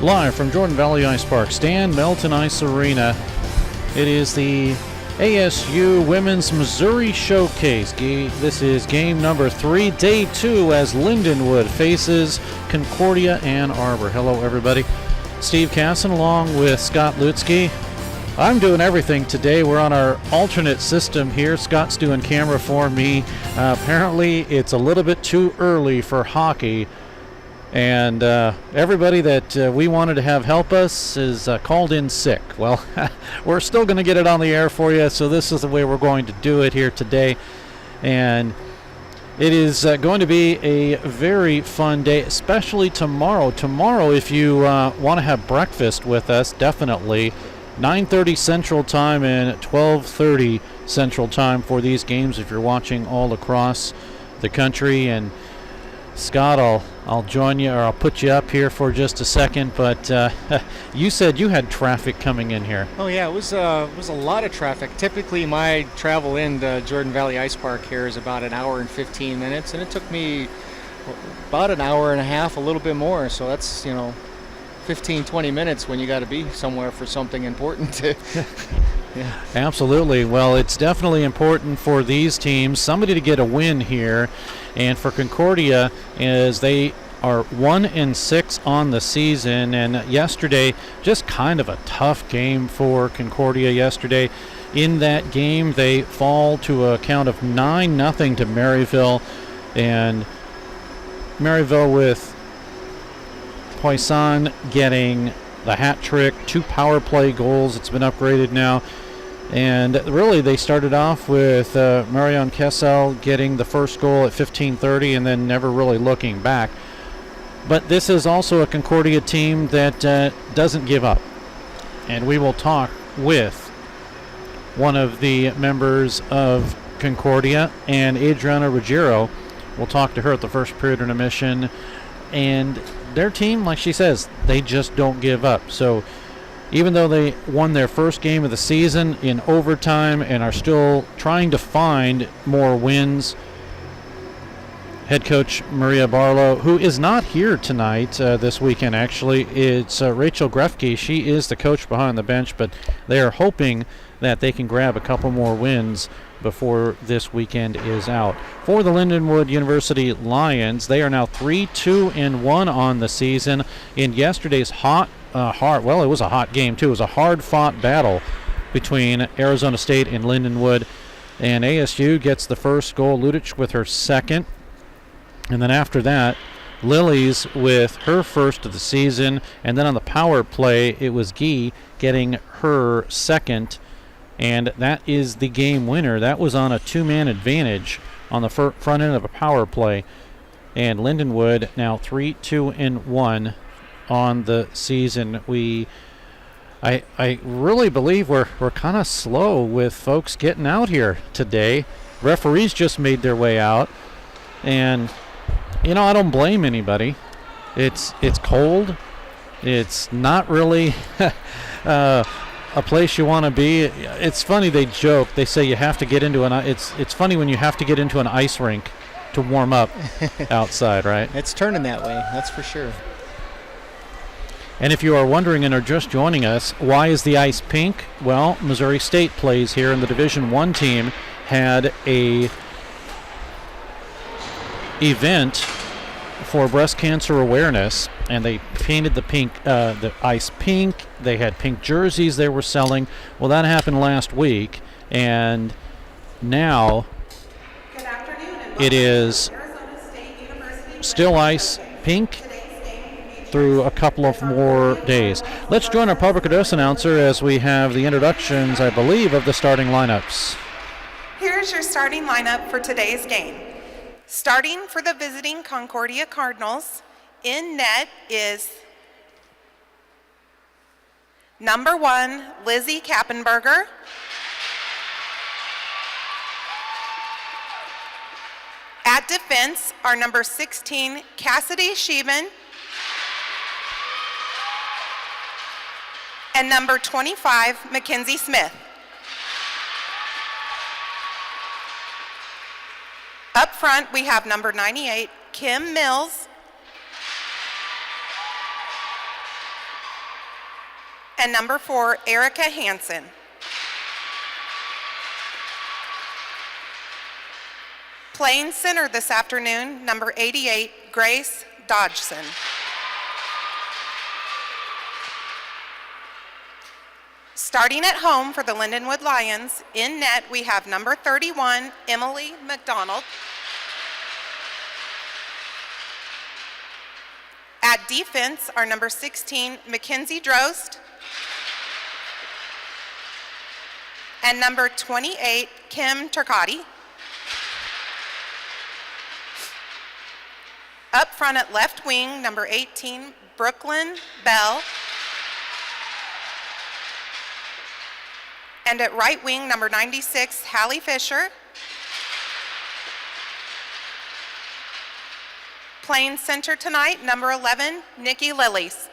Live from Jordan Valley Ice Park, Stan Melton Ice Arena. It is the ASU Women's Missouri Showcase. This is game number 3, day 2, as Lindenwood faces Concordia-Ann Arbor. Hello, everybody. Steve Casson along with Scott Lutzke. I'm doing everything today. We're on our alternate system here. Scott's doing camera for me. Apparently, it's a little bit too early for hockey. And everybody that we wanted to have help us is called in sick. Well, we're still going to get it on the air for you, so this is the way we're going to do it here today. And it is going to be a very fun day, especially tomorrow. Tomorrow, if you want to have breakfast with us, definitely 9:30 Central Time and 12:30 Central Time for these games if you're watching all across the country. And Scott, I'll join you, or I'll put you up here for just a second, but you said you had traffic coming in here. Oh yeah, it was a lot of traffic. Typically my travel into Jordan Valley Ice Park here is about an hour and 15 minutes, and it took me about an hour and a half, a little bit more, so that's, 15-20 minutes when you got to be somewhere for something important. Yeah. Absolutely. Well, it's definitely important for these teams, somebody to get a win here. And for Concordia, as they are 1-6 on the season, and yesterday, just kind of a tough game for Concordia yesterday. In that game, they fall to a count of 9-0 to Maryville, and Maryville with Poisson getting the hat trick, 2 power play goals. It's been upgraded now. And really, they started off with Marion Kessel getting the first goal at 15:30 and then never really looking back. But this is also a Concordia team that doesn't give up. And we will talk with one of the members of Concordia, and Adriana Ruggiero. We'll talk to her at the first period intermission. And their team, like she says, they just don't give up. So even though they won their first game of the season in overtime and are still trying to find more wins, head coach Maria Barlow, who is not here tonight this weekend actually, it's Rachel Grefke. She is the coach behind the bench, but they are hoping that they can grab a couple more wins before this weekend is out. For the Lindenwood University Lions, they are now 3-2-1 on the season. In yesterday's it was a hot game too. It was a hard-fought battle between Arizona State and Lindenwood, and ASU gets the first goal, Ludic with her second, and then after that, Lily's with her first of the season, and then on the power play, it was Guy getting her second, and that is the game winner. That was on a 2-man advantage on the front end of a power play, and Lindenwood now 3-2-1 on the season. I really believe we're kind of slow with folks getting out here today. Referees just made their way out, and I don't blame anybody. It's cold. It's not really a place you want to be. It's funny, they joke. They say you have to get into it's funny when you have to get into an ice rink to warm up outside, right? It's turning that way, that's for sure. And if you are wondering and are just joining us, why is the ice pink? Well, Missouri State plays here, and the Division I team had a event for breast cancer awareness, and they painted the ice pink. They had pink jerseys they were selling. Well, that happened last week, and now it is still ice pink through a couple of more days. Let's join our public address announcer as we have the introductions, I believe, of the starting lineups. Here's your starting lineup for today's game. Starting for the visiting Concordia Cardinals, in net is number 1, Lizzie Kappenberger. At defense are number 16, Cassidy Sheevan, and number 25, Mackenzie Smith. Up front, we have number 98, Kim Mills, and number 4, Erica Hansen. Playing center this afternoon, number 88, Grace Dodgson. Starting at home for the Lindenwood Lions, in net we have number 31, Emily McDonald. At defense are number 16, Mackenzie Drost, and number 28, Kim Turcotti. Up front at left wing, number 18, Brooklyn Bell. And at right wing, number 96, Hallie Fisher. Playing center tonight, number 11, Nikki Lillies.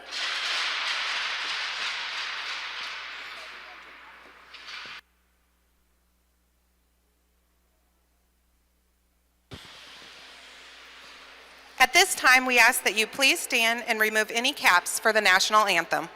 At this time, we ask that you please stand and remove any caps for the national anthem.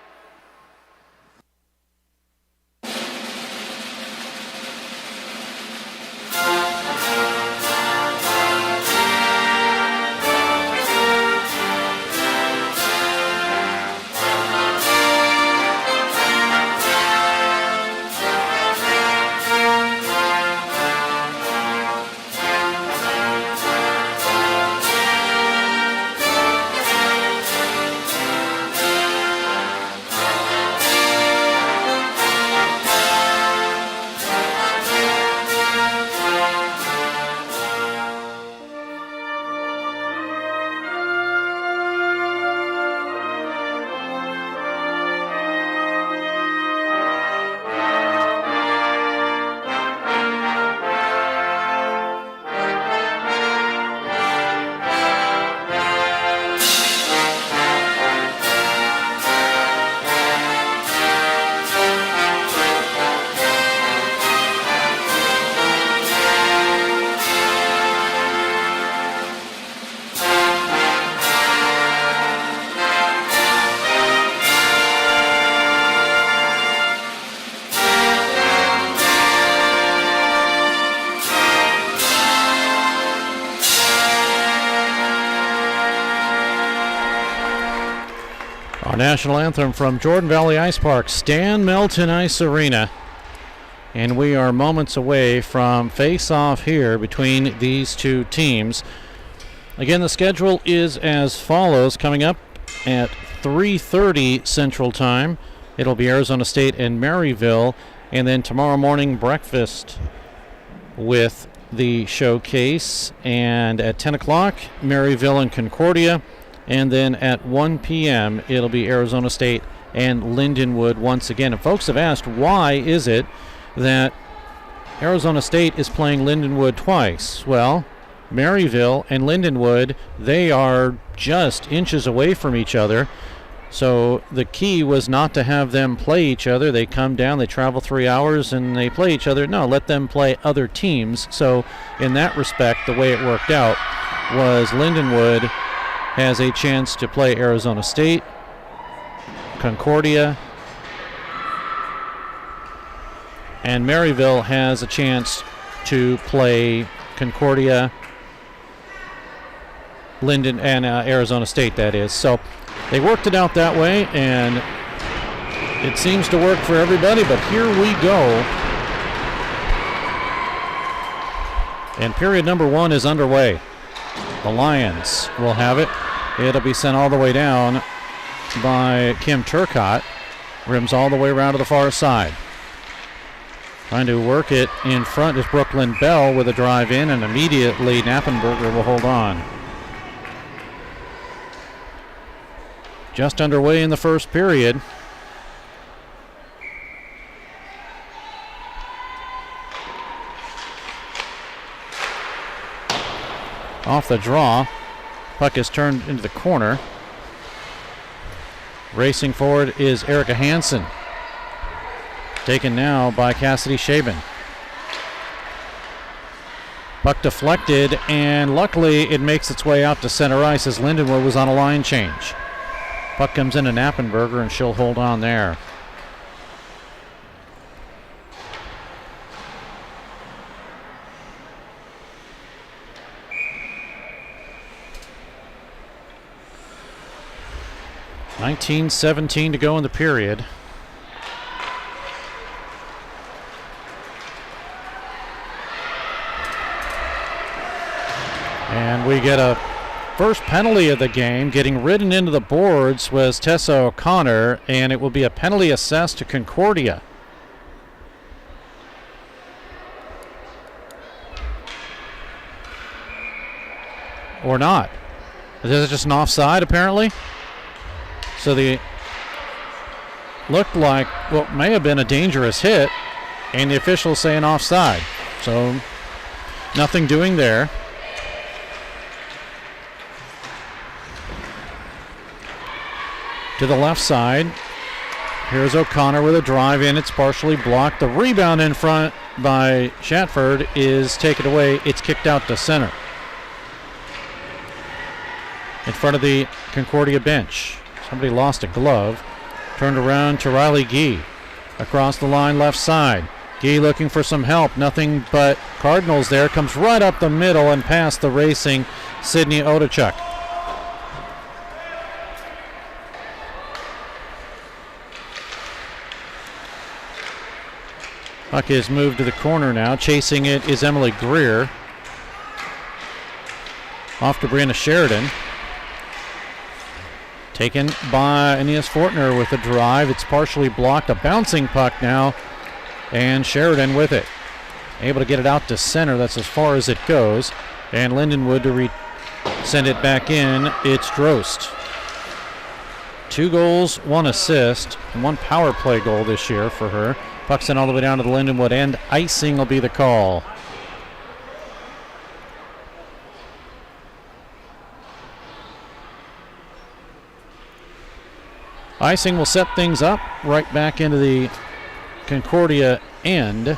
Our national anthem from Jordan Valley Ice Park, Stan Melton Ice Arena. And we are moments away from face-off here between these two teams. Again, the schedule is as follows. Coming up at 3:30 Central Time, it'll be Arizona State and Maryville. And then tomorrow morning, breakfast with the showcase. And at 10 o'clock, Maryville and Concordia. And then at 1 p.m., it'll be Arizona State and Lindenwood once again. And folks have asked, why is it that Arizona State is playing Lindenwood twice? Well, Maryville and Lindenwood, they are just inches away from each other. So the key was not to have them play each other. They come down, they travel 3 hours, and they play each other. No, let them play other teams. So in that respect, the way it worked out was Lindenwood has a chance to play Arizona State, Concordia, and Maryville has a chance to play Concordia, Linden, and Arizona State, that is. So they worked it out that way, and it seems to work for everybody, but here we go. And period number 1 is underway. The Lions will have it. It'll be sent all the way down by Kim Turcotte. Rims all the way around to the far side. Trying to work it in front is Brooklyn Bell with a drive in, and immediately Knappenberger will hold on. Just underway in the first period. Off the draw. Puck is turned into the corner. Racing forward is Erica Hansen. Taken now by Cassidy Shaben. Puck deflected, and luckily it makes its way out to center ice as Lindenwood was on a line change. Puck comes into Knappenberger, and she'll hold on there. 19:17 to go in the period. And we get a first penalty of the game. Getting ridden into the boards was Tessa O'Connor, and it will be a penalty assessed to Concordia. Or not. Is it just an offside, apparently? So the looked like what may have been a dangerous hit, and the officials say an offside. So nothing doing there. To the left side. Here's O'Connor with a drive in. It's partially blocked. The rebound in front by Shatford is taken away. It's kicked out to center. In front of the Concordia bench. Somebody lost a glove. Turned around to Riley Gee. Across the line left side. Gee looking for some help. Nothing but Cardinals there. Comes right up the middle and past the racing Sydney Odachuk. Puck is moved to the corner now. Chasing it is Emily Greer. Off to Brianna Sheridan. Taken by Aeneas Fortner with a drive. It's partially blocked. A bouncing puck now. And Sheridan with it. Able to get it out to center. That's as far as it goes. And Lindenwood to send it back in. It's Drost. 2 goals, 1 assist, and 1 power play goal this year for her. Puck's in all the way down to the Lindenwood end. Icing will be the call. Icing will set things up right back into the Concordia end.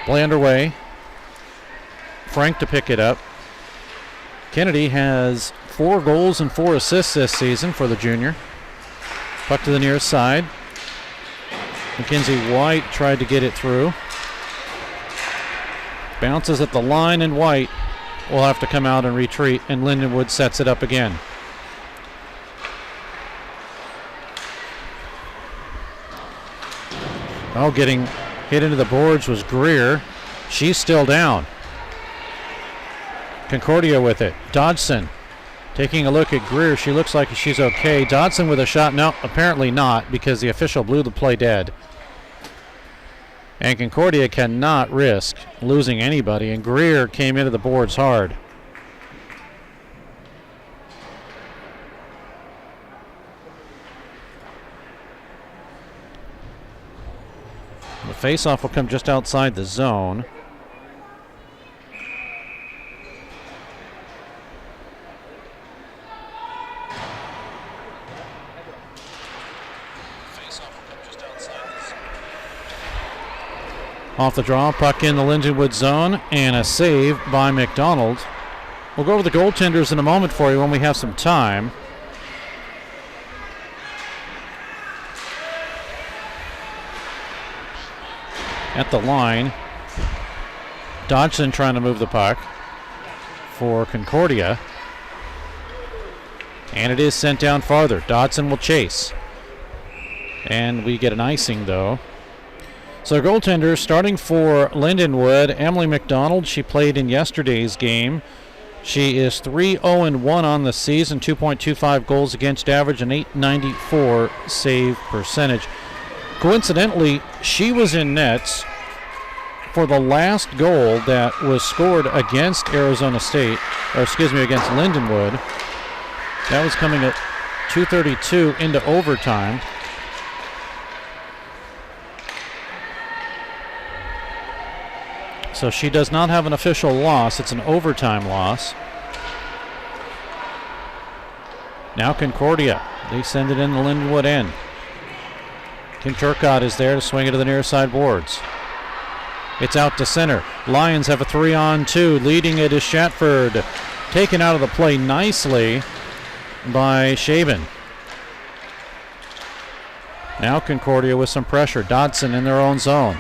Play underway. Frank to pick it up. Kennedy has 4 goals and 4 assists this season for the junior. Puck to the near side. Mackenzie White tried to get it through. Bounces at the line, and White will have to come out and retreat, and Lindenwood sets it up again. Oh, getting hit into the boards was Greer. She's still down. Concordia with it. Dodson taking a look at Greer. She looks like she's okay. Dodson with a shot. No, apparently not, because the official blew the play dead. And Concordia cannot risk losing anybody, and Greer came into the boards hard. The faceoff will come just outside the zone. Off the draw, puck in the Lindenwood zone, and a save by McDonald. We'll go over the goaltenders in a moment for you when we have some time. At the line, Dodson trying to move the puck for Concordia. And it is sent down farther. Dodson will chase. And we get an icing, though. So goaltenders starting for Lindenwood, Emily McDonald. She played in yesterday's game. She is 3-0-1 on the season, 2.25 goals against average, and .894 save percentage. Coincidentally, she was in nets for the last goal that was scored against Arizona State, or excuse me, against Lindenwood. That was coming at 2:32 into overtime. So she does not have an official loss. It's an overtime loss. Now Concordia. They send it in the Lindenwood end. Kim Turcott is there to swing it to the near side boards. It's out to center. Lions have a 3-on-2. Leading it is Shatford. Taken out of the play nicely by Shaven. Now Concordia with some pressure. Dodson in their own zone.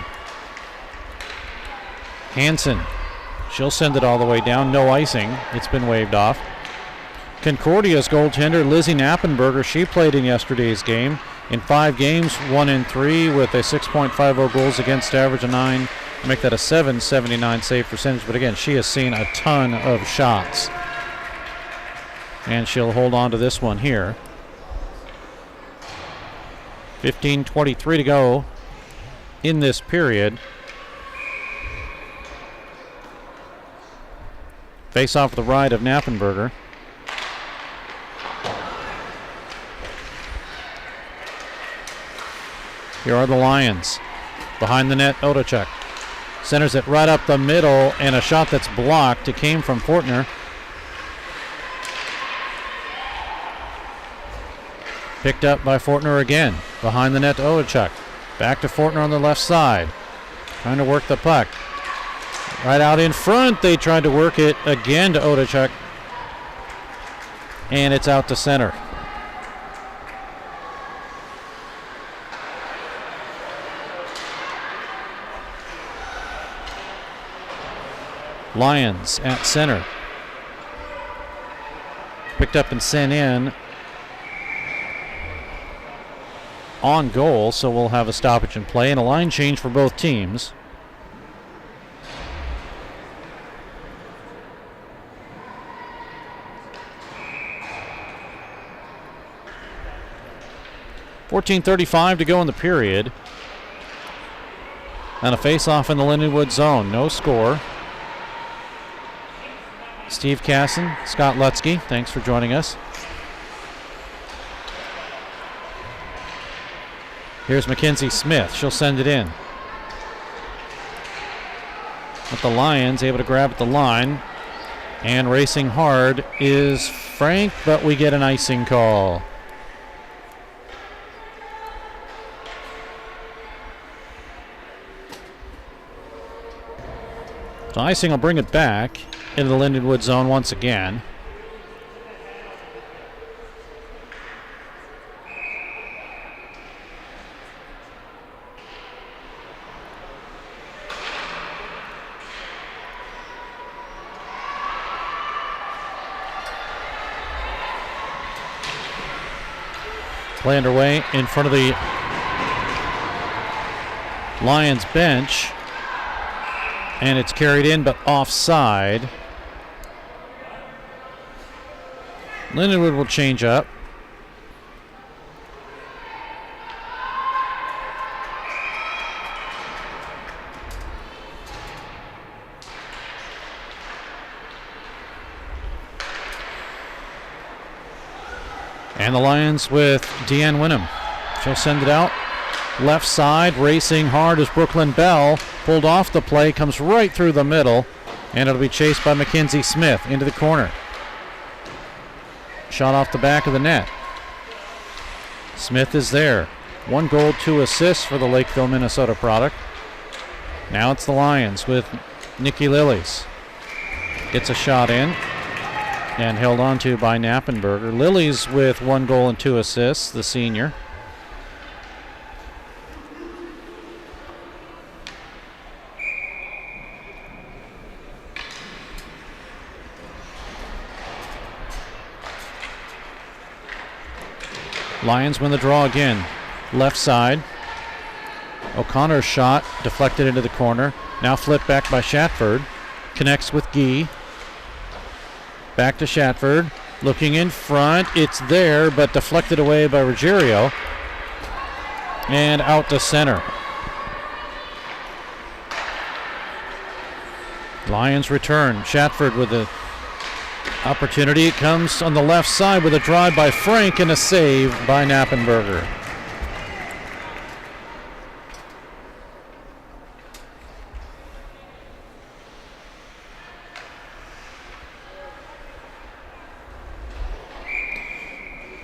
Hansen, she'll send it all the way down. No icing. It's been waved off. Concordia's goaltender, Lizzie Knappenberger, she played in yesterday's game. In 5 games, 1-3 with a 6.50 goals against average of 9. Make that a .779 save percentage. But again, she has seen a ton of shots. And she'll hold on to this one here. 15:23 to go in this period. Face off the right of Knappenberger. Here are the Lions. Behind the net, Otachuk. Centers it right up the middle, and a shot that's blocked. It came from Fortner. Picked up by Fortner again. Behind the net to Otachuk. Back to Fortner on the left side. Trying to work the puck. Right out in front. They tried to work it again to Otachuk. And it's out to center. Lions at center. Picked up and sent in on goal, so we'll have a stoppage in play and a line change for both teams. .35 to go in the period. And a face-off in the Lindenwood zone. No score. Steve Casson, Scott Lutzke, thanks for joining us. Here's Mackenzie Smith. She'll send it in. With the Lions able to grab at the line. And racing hard is Frank, but we get an icing call. So icing will bring it back into the Lindenwood zone once again. Play underway in front of the Lions bench. And it's carried in, but offside. Lindenwood will change up. And the Lions with Deanne Winham. She'll send it out. Left side, racing hard is Brooklyn Bell. Pulled off the play, comes right through the middle, and it'll be chased by Mackenzie Smith into the corner. Shot off the back of the net. Smith is there. 1 goal, 2 assists for the Lakeville, Minnesota product. Now it's the Lions with Nikki Lillies. Gets a shot in and held on to by Knappenberger. Lillies with 1 goal and 2 assists, the senior. Lions win the draw again. Left side. O'Connor's shot deflected into the corner. Now flipped back by Shatford. Connects with Gee. Back to Shatford. Looking in front. It's there, but deflected away by Ruggiero. And out to center. Lions return. Shatford with the opportunity. It comes on the left side with a drive by Frank and a save by Knappenberger.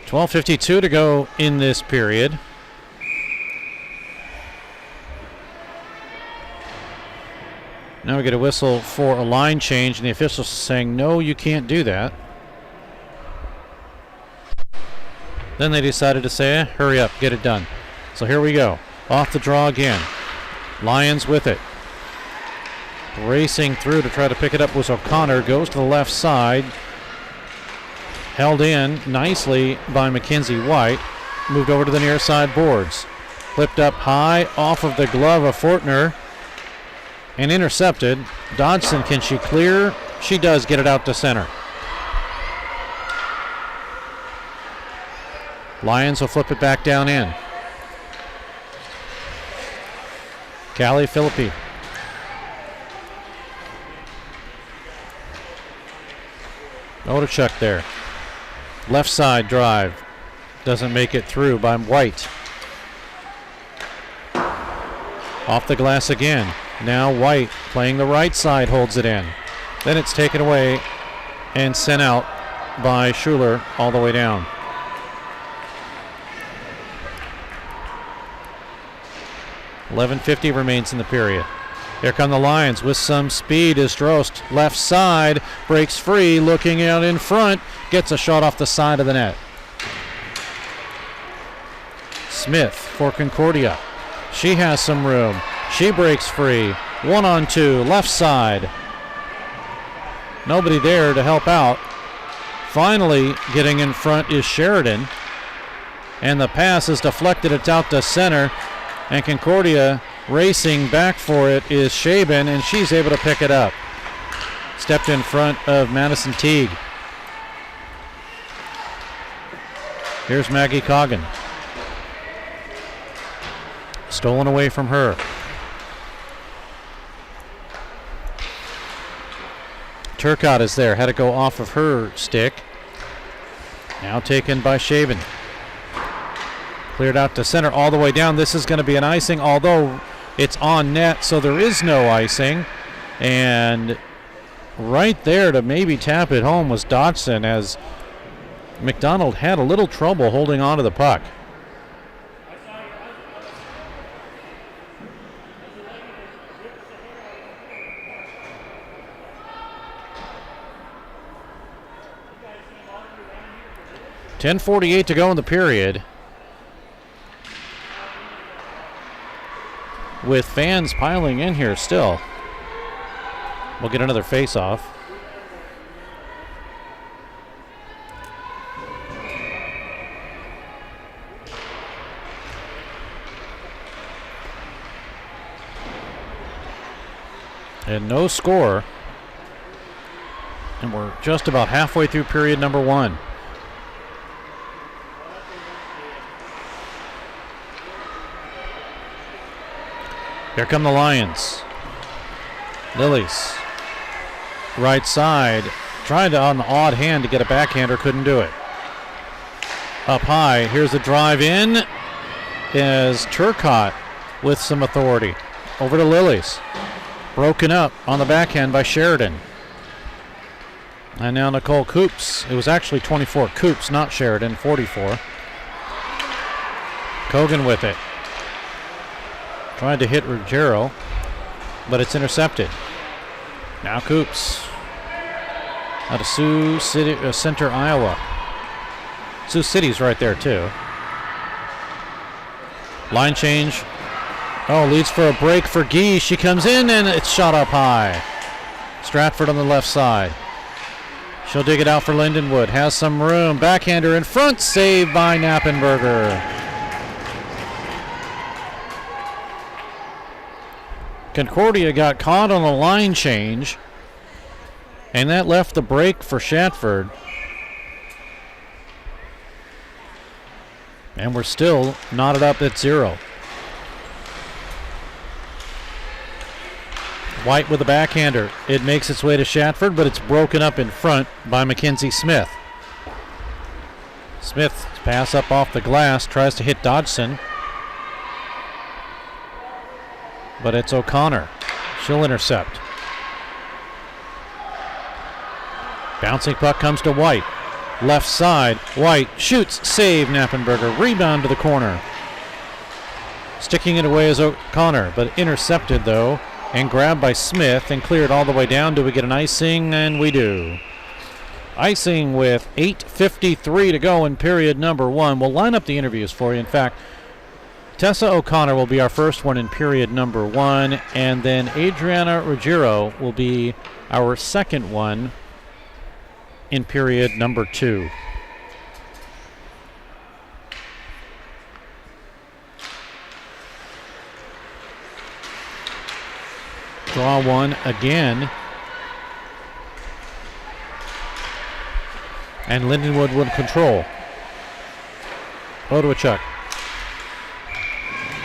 .52 to go in this period. Now we get a whistle for a line change, and the officials saying, no, you can't do that. Then they decided to say, hurry up, get it done. So here we go. Off the draw again. Lions with it. Racing through to try to pick it up was O'Connor. Goes to the left side. Held in nicely by Mackenzie White. Moved over to the near side boards. Flipped up high off of the glove of Fortner. And intercepted. Dodson, can she clear? She does get it out to center. Lions will flip it back down in. Callie Philippi. Odechuk there. Left side drive. Doesn't make it through by White. Off the glass again. Now White playing the right side holds it in. Then it's taken away and sent out by Schuler all the way down. .11:50 remains in the period. Here come the Lions with some speed as Drost left side breaks free, looking out in front, gets a shot off the side of the net. Smith for Concordia. She has some room. She breaks free. 1-on-2, left side. Nobody there to help out. Finally getting in front is Sheridan. And the pass is deflected. It's out to center. And Concordia racing back for it is Shaben, and she's able to pick it up. Stepped in front of Madison Teague. Here's Maggie Coggin. Stolen away from her. Turcotte is there. Had to go off of her stick. Now taken by Shaben. Cleared out to center all the way down. This is going to be an icing, although it's on net, so there is no icing. And right there to maybe tap it home was Dodson, as McDonald had a little trouble holding on to the puck. .10:48 to go in the period. With fans piling in here still. We'll get another face-off. And no score. And we're just about halfway through period number one. Here come the Lions. Lilies. Right side. Trying to, on the odd hand, to get a backhander. Couldn't do it. Up high. Here's a drive in. Is Turcotte with some authority. Over to Lilies. Broken up on the backhand by Sheridan. And now Nicole Coops. It was actually 24 Coops, not Sheridan. 44. Kogan with it. Trying to hit Ruggiero, but it's intercepted. Now Coops. Out of Sioux City, Center, Iowa. Sioux City's right there too. Line change. Oh, leads for a break for Gee. She comes in and it's shot up high. Stratford on the left side. She'll dig it out for Lindenwood. Has some room. Backhander in front. Saved by Knappenberger. Concordia got caught on a line change, and that left the break for Shatford. And we're still knotted up at 0. White with a backhander. It makes its way to Shatford, but it's broken up in front by Mackenzie Smith. Smith's pass up off the glass, tries to hit Dodson. But it's O'Connor. She'll intercept. Bouncing puck comes to White. Left side. White shoots. Save Knappenberger. Rebound to the corner. Sticking it away is O'Connor, but intercepted though. And grabbed by Smith and cleared all the way down. Do we get an icing? And we do. Icing with 8:53 to go in period number one. We'll line up the interviews for you. In fact, Tessa O'Connor will be our first one in period number 1, and then Adriana Ruggiero will be our second one in period number 2. Draw 1 again. And Lindenwood will control. Odowachuk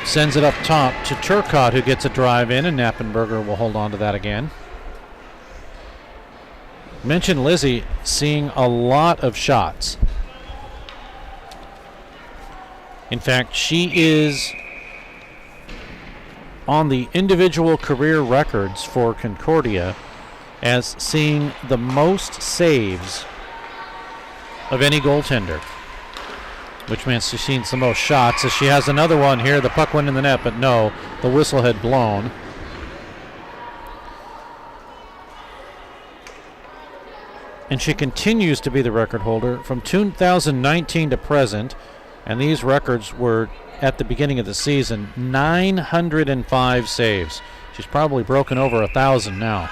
sends it up top to Turcotte, who gets a drive in, and Knappenberger will hold on to that again. Mentioned Lizzie seeing a lot of shots. In fact, she is on the individual career records for Concordia as seeing the most saves of any goaltender, which means she's seen the most shots. As she has another one here, the puck went in the net, but no, the whistle had blown. And she continues to be the record holder from 2019 to present, and these records were at the beginning of the season, 905 saves. She's probably broken over 1,000 now.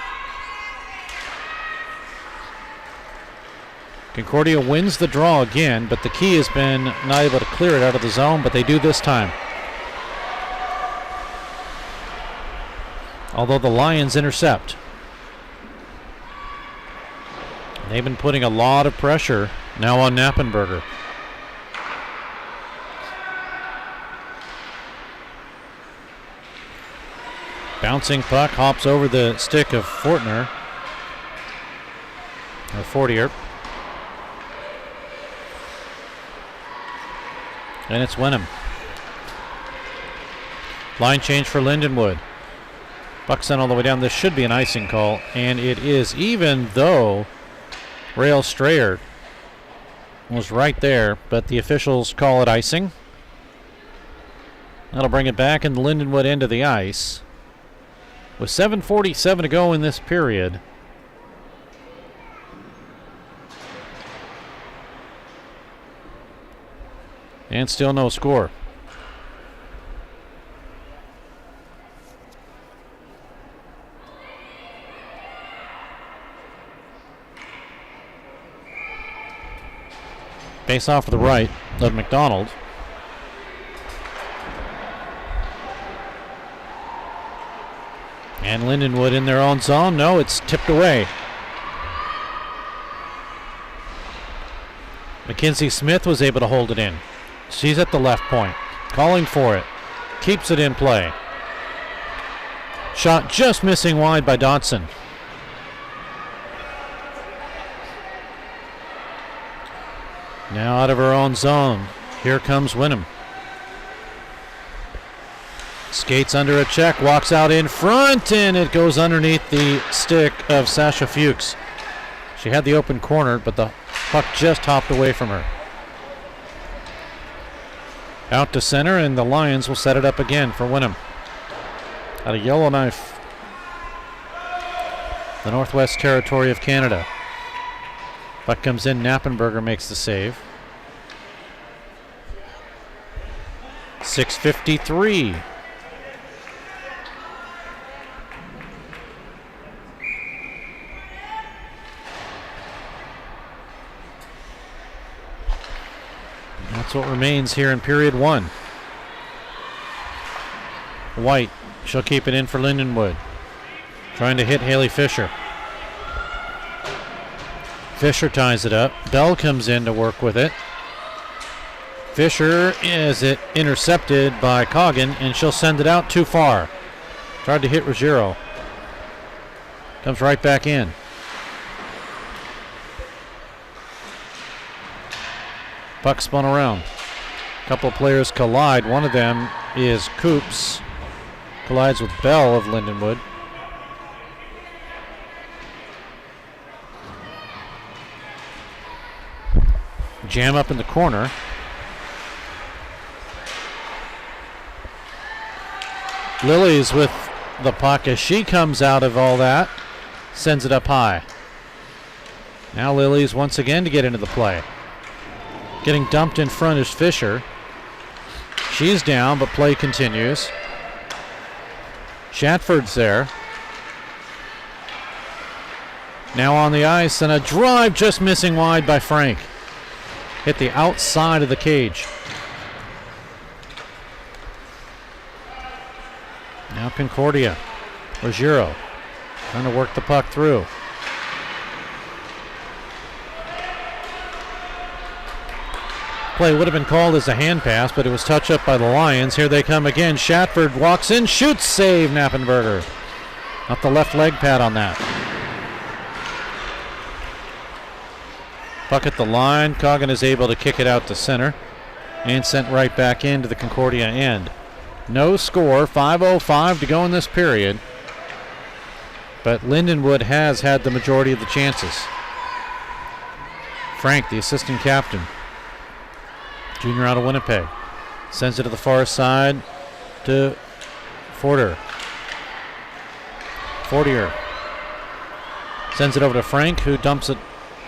Concordia wins the draw again, but the key has been not able to clear it out of the zone, but they do this time. Although the Lions intercept. They've been putting a lot of pressure now on Knappenberger. Bouncing puck hops over the stick of Fortier. And it's Wenham. Line change for Lindenwood. Puck sent all the way down. This should be an icing call, and it is, even though Rail Strayer was right there, but the officials call it icing. That'll bring it back in the Lindenwood end of the ice. With 7:47 to go in this period. And still no score. Face off to the right of McDonald. And Lindenwood in their own zone. No, it's tipped away. Mackenzie Smith was able to hold it in. She's at the left point, calling for it. Keeps it in play. Shot just missing wide by Dodson. Now out of her own zone. Here comes Wenham. Skates under a check, walks out in front, and it goes underneath the stick of Sasha Fuchs. She had the open corner, but the puck just hopped away from her. Out to center, and the Lions will set it up again for Wenham. At a Yellowknife, the Northwest Territory of Canada. Puck comes in, Knappenberger makes the save. 6:53. That's what remains here in period 1. White, she'll keep it in for Lindenwood. Trying to hit Haley Fisher. Fisher ties it up. Bell comes in to work with it. Fisher is it intercepted by Coggin, and she'll send it out too far. Tried to hit Ruggiero. Comes right back in. Puck spun around. A couple of players collide. One of them is Coops. Collides with Bell of Lindenwood. Jam up in the corner. Lily's with the puck as she comes out of all that. Sends it up high. Now Lily's once again to get into the play. Getting dumped in front is Fisher. She's down, but play continues. Shatford's there. Now on the ice, and a drive just missing wide by Frank. Hit the outside of the cage. Now Concordia. Ruggiero trying to work the puck through. Play would have been called as a hand pass, but it was touched up by the Lions. Here they come again. Shatford walks in, shoots, save Knappenberger. Not the left leg pad on that. Puck at the line. Coggin is able to kick it out to center and sent right back into the Concordia end. No score, 5:05 to go in this period. But Lindenwood has had the majority of the chances. Frank, the assistant captain, junior out of Winnipeg, sends it to the far side to Fortier. Fortier sends it over to Frank, who dumps it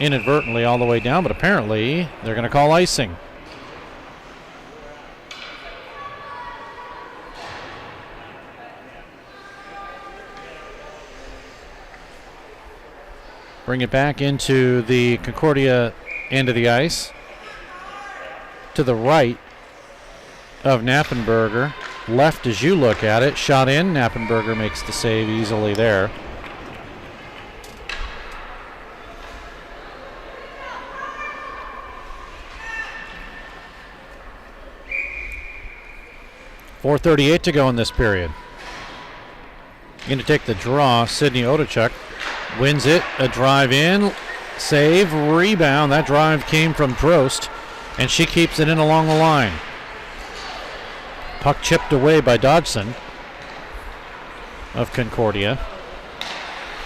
inadvertently all the way down, but apparently they're going to call icing. Bring it back into the Concordia end of the ice. To the right of Knappenberger. Left as you look at it. Shot in. Knappenberger makes the save easily there. .438 to go in this period. Going to take the draw. Sidney Odachuk wins it. A drive in. Save. Rebound. That drive came from Drost, and she keeps it in along the line. Puck chipped away by Dodson of Concordia.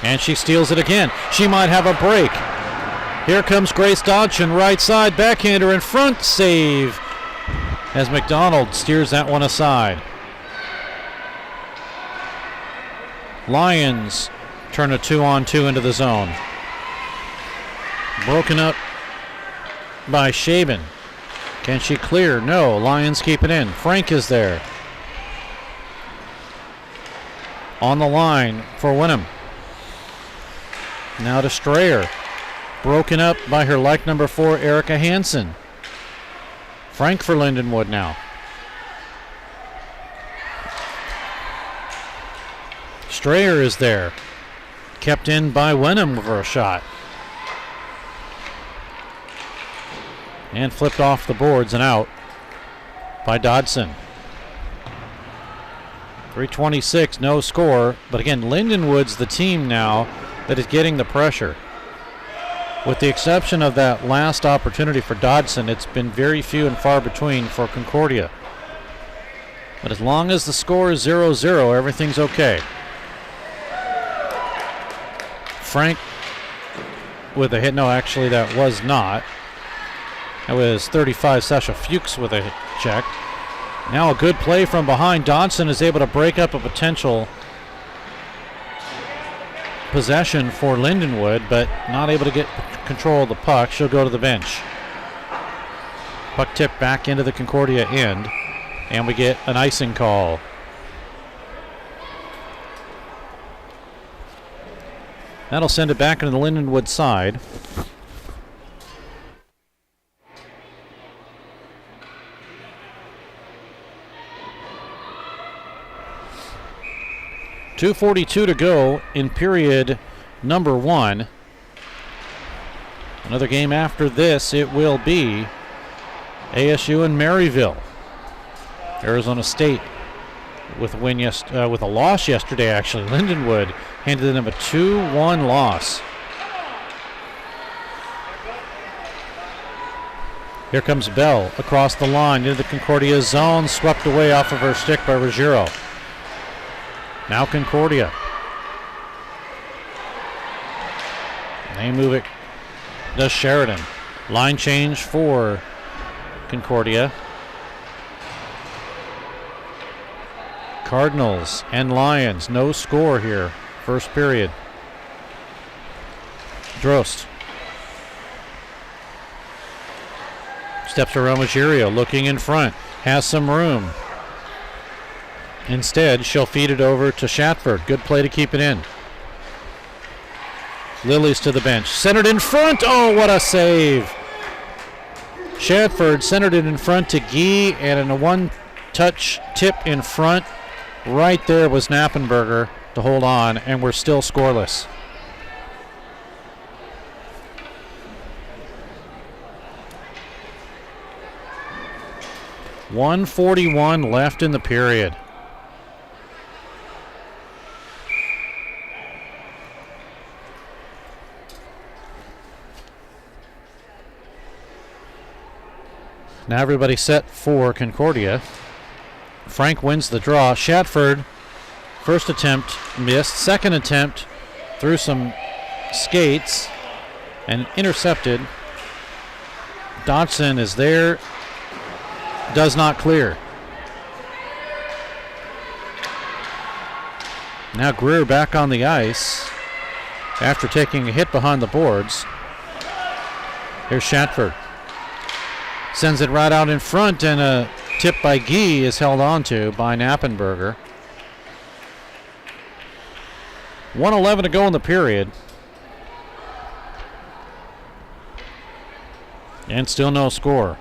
And she steals it again. She might have a break. Here comes Grace Dodson, right side, backhander in front, save as McDonald steers that one aside. Lions turn a 2-on-2 into the zone. Broken up by Shaben. Can she clear? No. Lions keep it in. Frank is there. On the line for Winham. Now to Strayer. Broken up by her like number 4, Erica Hansen. Frank for Lindenwood now. Strayer is there. Kept in by Wenham for a shot. And flipped off the boards and out by Dodson. 3:26, no score. But again, Lindenwood's the team now that is getting the pressure. With the exception of that last opportunity for Dodson, it's been very few and far between for Concordia. But as long as the score is 0-0, everything's okay. Frank with a hit. No, actually that was not. That was 35 Sasha Fuchs with a check. Now a good play from behind. Dodson is able to break up a potential possession for Lindenwood, but not able to get control of the puck. She'll go to the bench. Puck tipped back into the Concordia end, and we get an icing call. That'll send it back into the Lindenwood side. .242 to go in period number 1. Another game after this, it will be ASU and Maryville. Arizona State with a loss yesterday, actually. Lindenwood handed them a 2-1 loss. Here comes Bell across the line into the Concordia zone, swept away off of her stick by Ruggiero. Now Concordia. They move it. Does Sheridan. Line change for Concordia. Cardinals and Lions. No score here. First period. Drost. Steps around Ruggiero, looking in front. has some room. Instead, she'll feed it over to Shatford. Good play to keep it in. Lilly's to the bench. Centered in front. Oh, what a save. Shatford centered it in front to Gee, and in a one-touch tip in front, right there was Knappenberger to hold on, and we're still scoreless. .141 left in the period. Now everybody set for Concordia. Frank wins the draw. Shatford, first attempt missed. Second attempt through some skates and intercepted. Dodson is there. Does not clear. Now Greer back on the ice after taking a hit behind the boards. Here's Shatford. Sends it right out in front, and a tip by Gee is held on to by Knappenberger. 1:11 to go in the period. And still no score.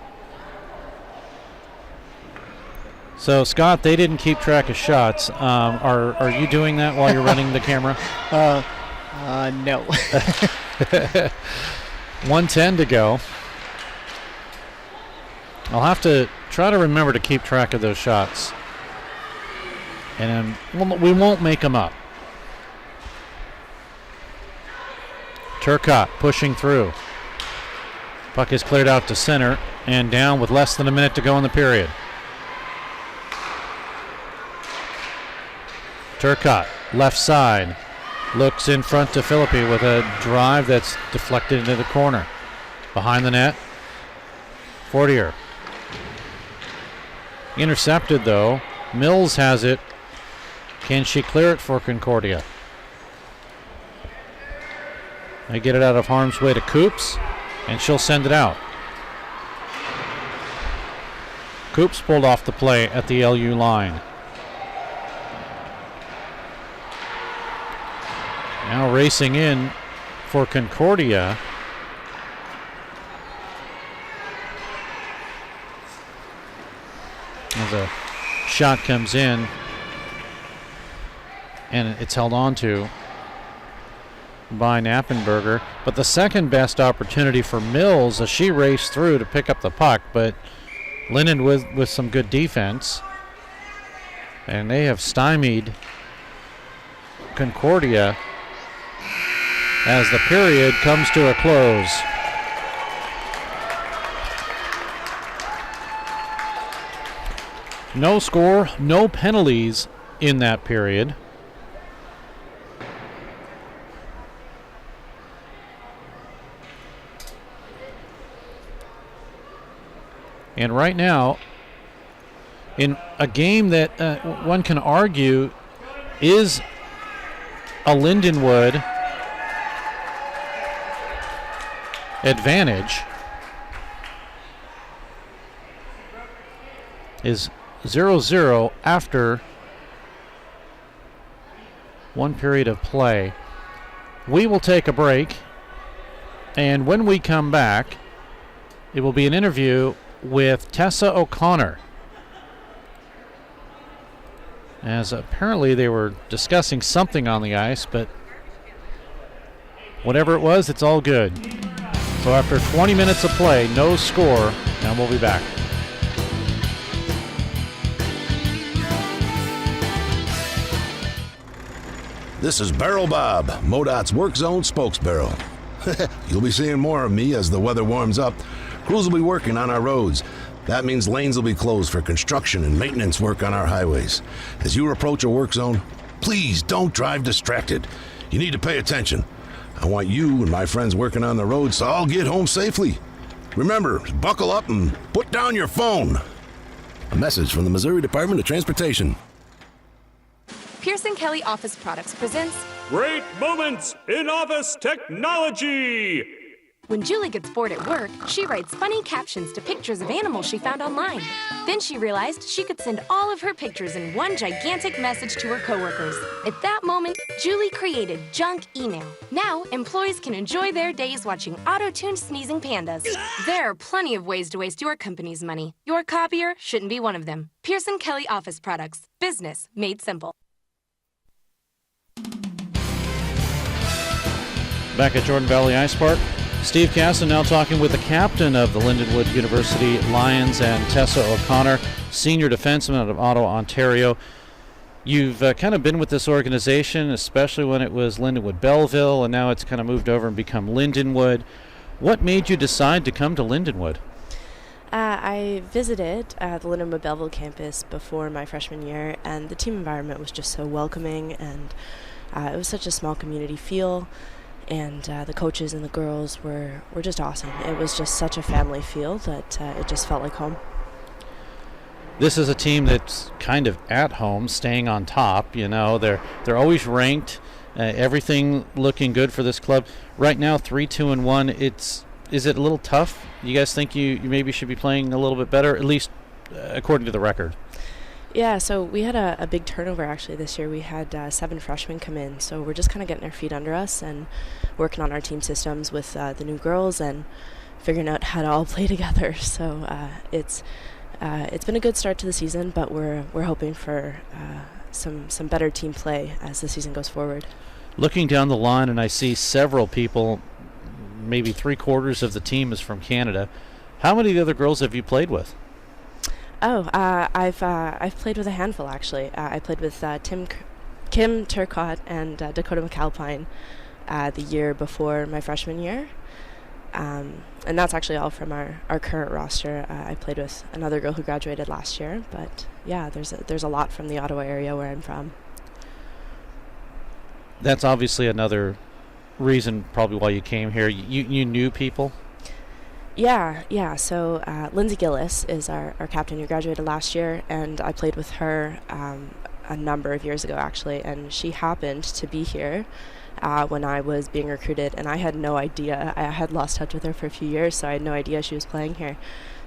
So, Scott, they didn't keep track of shots. Are you doing that while you're running the camera? No. 1:10 to go. I'll have to try to remember to keep track of those shots. And we won't make them up. Turcotte pushing through. Puck is cleared out to center and down with less than a minute to go in the period. Turcotte, left side, looks in front to Philippi with a drive that's deflected into the corner. Behind the net, Fortier. Intercepted though. Mills has it. Can she clear it for Concordia? They get it out of harm's way to Coops, and she'll send it out. Coops pulled off the play at the LU line. Now racing in for Concordia. As a shot comes in, and it's held on to by Knappenberger. But the second best opportunity for Mills as she raced through to pick up the puck, but Lindenwood with some good defense. And they have stymied Concordia as the period comes to a close. No score, no penalties in that period. And right now, in a game that one can argue is a Lindenwood advantage, is 0-0 after one period of play. We will take a break, and when we come back, it will be an interview with Tessa O'Connor, as apparently they were discussing something on the ice, but whatever it was, it's all good. So after 20 minutes of play, no score, and we'll be back. This is Barrel Bob, MoDOT's Work Zone spokesbarrel. You'll be seeing more of me as the weather warms up. Crews will be working on our roads. That means lanes will be closed for construction and maintenance work on our highways. As you approach a work zone, please don't drive distracted. You need to pay attention. I want you and my friends working on the road so I'll get home safely. Remember, buckle up and put down your phone. A message from the Missouri Department of Transportation. Pearson Kelly Office Products presents Great Moments in Office Technology. When Julie gets bored at work, she writes funny captions to pictures of animals she found online. Then she realized she could send all of her pictures in one gigantic message to her coworkers. At that moment, Julie created junk email. Now, employees can enjoy their days watching auto-tuned sneezing pandas. There are plenty of ways to waste your company's money. Your copier shouldn't be one of them. Pearson Kelly Office Products. Business made simple. Back at Jordan Valley Ice Park, Steve Casson now talking with the captain of the Lindenwood University Lions and Tessa O'Connor, senior defenseman out of Ottawa, Ontario. You've kind of been with this organization, especially when it was Lindenwood Belleville, and now it's kind of moved over and become Lindenwood. What made you decide to come to Lindenwood? I visited the Lindenwood Belleville campus before my freshman year, and the team environment was just so welcoming, and it was such a small community feel. And the coaches and the girls were just awesome. It was just such a family feel that it just felt like home. This is a team that's kind of at home, staying on top. You know, they're always ranked. Everything looking good for this club right now. 3-2-1. Is it a little tough? You guys think you maybe should be playing a little bit better, at least according to the record? Yeah, so we had a big turnover actually this year. We had 7 freshmen come in, so we're just kind of getting our feet under us and working on our team systems with the new girls and figuring out how to all play together. So it's been a good start to the season, but we're hoping for some better team play as the season goes forward. Looking down the line, and I see several people, maybe 3/4 of the team is from Canada. How many of the other girls have you played with? I've played with a handful actually. I played with Kim Turcotte and Dakota McAlpine the year before my freshman year, and that's actually all from our current roster. I played with another girl who graduated last year, but yeah, there's a lot from the Ottawa area where I'm from. That's obviously another reason probably why you came here. You knew people? Yeah. So Lindsay Gillis is our captain who graduated last year, and I played with her a number of years ago, actually, and she happened to be here when I was being recruited, and I had no idea. I had lost touch with her for a few years, so I had no idea she was playing here.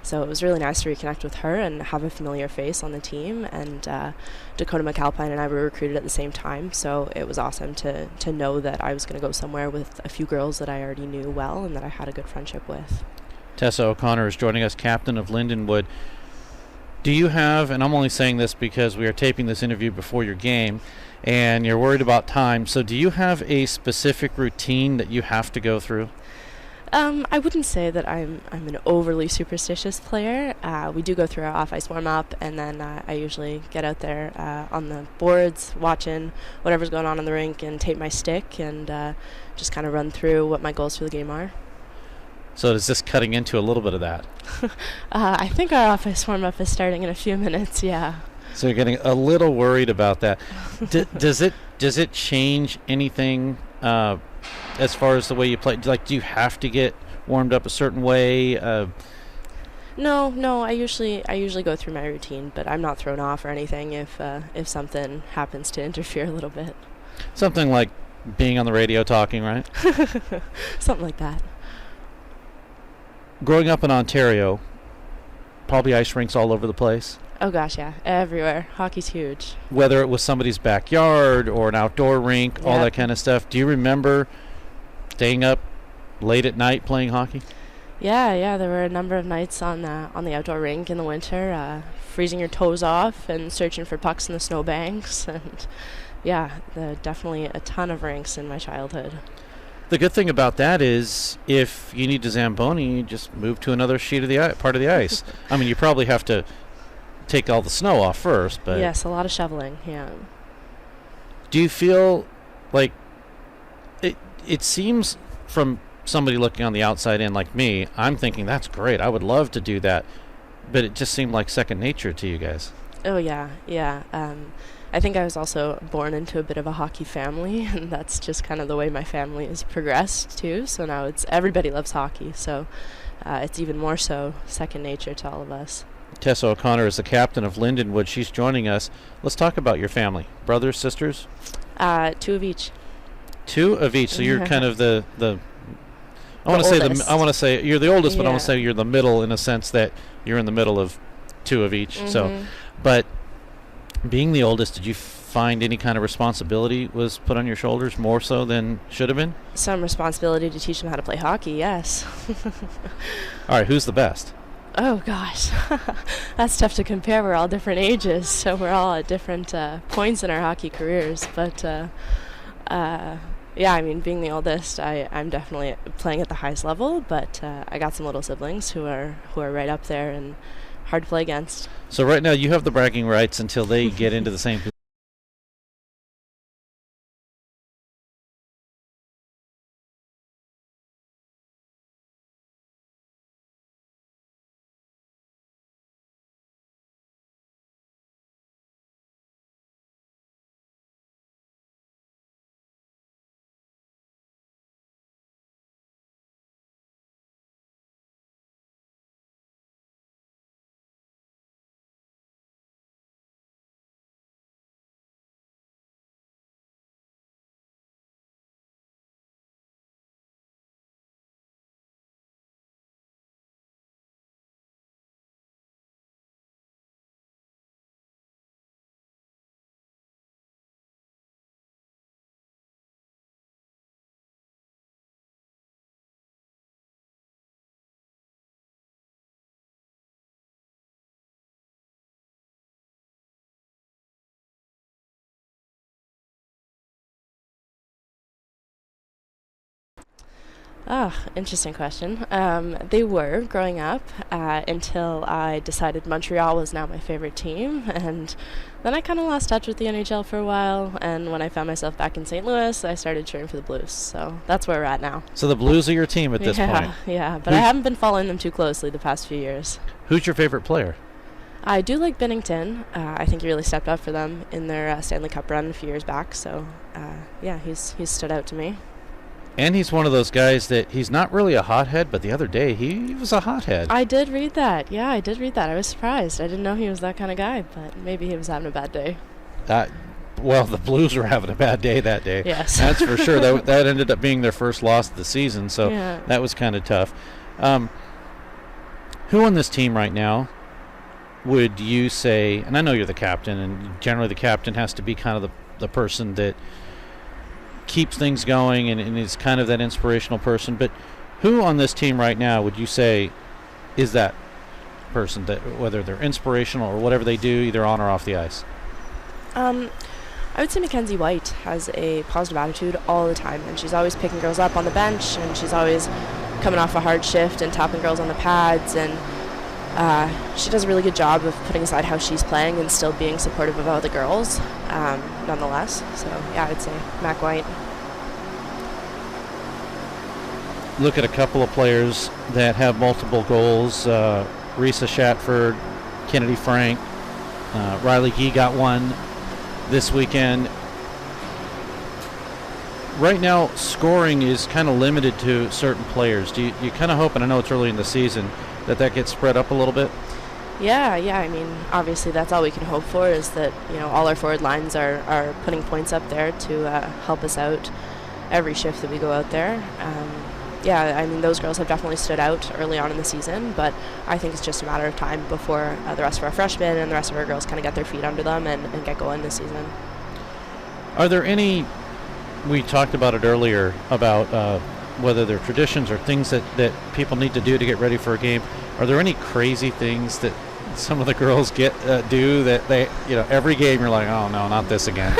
So it was really nice to reconnect with her and have a familiar face on the team, and Dakota McAlpine and I were recruited at the same time, so it was awesome to know that I was going to go somewhere with a few girls that I already knew well and that I had a good friendship with. Tessa O'Connor is joining us, captain of Lindenwood. Do you have, and I'm only saying this because we are taping this interview before your game, and you're worried about time, so do you have a specific routine that you have to go through? I wouldn't say that I'm an overly superstitious player. We do go through our off-ice warm-up, and then I usually get out there on the boards, watching whatever's going on in the rink, and tape my stick, and just kind of run through what my goals for the game are. So is this cutting into a little bit of that? I think our office warm-up is starting in a few minutes, yeah. So you're getting a little worried about that. Does it change anything as far as the way you play? Like, do you have to get warmed up a certain way? No. I usually go through my routine, but I'm not thrown off or anything if something happens to interfere a little bit. Something like being on the radio talking, right? Something like that. Growing up in Ontario, probably ice rinks all over the place. Oh gosh, yeah, everywhere. Hockey's huge. Whether it was somebody's backyard or an outdoor rink, all Yep. that kind of stuff. Do you remember staying up late at night playing hockey? Yeah. There were a number of nights on the outdoor rink in the winter, freezing your toes off and searching for pucks in the snowbanks, and yeah, definitely a ton of rinks in my childhood. The good thing about that is if you need to Zamboni, you just move to another sheet of the part of the ice. I mean, you probably have to take all the snow off first, but Yes, a lot of shoveling, yeah. do you feel like it seems from somebody looking on the outside in like me, I'm thinking that's great. I would love to do that, but it just seemed like second nature to you guys. Oh, yeah. I think I was also born into a bit of a hockey family, and that's just kind of the way my family has progressed, too. So now everybody loves hockey, so it's even more so second nature to all of us. Tessa O'Connor is the captain of Lindenwood. She's joining us. Let's talk about your family. Brothers, sisters? 2 of each. 2 of each. So you're kind of the I want to say oldest. I want to say you're the oldest, but I want to Yeah. say you're the middle in a sense that you're in the middle of two of each. So, Mhm. but being the oldest, did you find any kind of responsibility was put on your shoulders more so than should have been? Some responsibility to teach them how to play hockey, yes. All right, who's the best? Oh gosh, that's tough to compare. We're all different ages, so we're all at different points in our hockey careers. But yeah, I mean, being the oldest, I'm definitely playing at the highest level. But I got some little siblings who are right up there and hard to play against. So right now you have the bragging rights until they get into the same position. Interesting question. They were growing up until I decided Montreal was now my favorite team, and then I kind of lost touch with the NHL for a while. And when I found myself back in St. Louis, I started cheering for the Blues. So that's where we're at now. So the Blues are your team at this point. Yeah, but I haven't been following them too closely the past few years. Who's your favorite player? I do like Binnington. I think he really stepped up for them in their Stanley Cup run a few years back. So yeah, he's stood out to me. And he's one of those guys that he's not really a hothead, but the other day he was a hothead. I did read that. Yeah, I did read that. I was surprised. I didn't know he was that kind of guy, but maybe he was having a bad day. Well, the Blues were having a bad day that day. Yes. That's for sure. That ended up being their first loss of the season, so Yeah. that was kind of tough. Who on this team right now would you say, and I know you're the captain, and generally the captain has to be kind of the person that keeps things going and is kind of that inspirational person, but who on this team right now would you say is that person, that whether they're inspirational or whatever they do, either on or off the ice? I would say Mackenzie White has a positive attitude all the time, and she's always picking girls up on the bench, and she's always coming off a hard shift and tapping girls on the pads, and she does a really good job of putting aside how she's playing and still being supportive of other girls, nonetheless. So yeah, I would say Mac White. Look at a couple of players that have multiple goals. Risa Shatford, Kennedy Frank, Riley Gee got one this weekend. Right now, scoring is kind of limited to certain players. Do you kind of hope, and I know it's early in the season, that gets spread up a little bit? Yeah. I mean, obviously that's all we can hope for, is that, all our forward lines are putting points up there to help us out every shift that we go out there. Yeah, I mean, those girls have definitely stood out early on in the season, but I think it's just a matter of time before the rest of our freshmen and the rest of our girls kind of get their feet under them and get going this season. Are there any, we talked about it earlier, about whether they're traditions or things that people need to do to get ready for a game. Are there any crazy things that some of the girls do that they, every game you're like, oh no, not this again?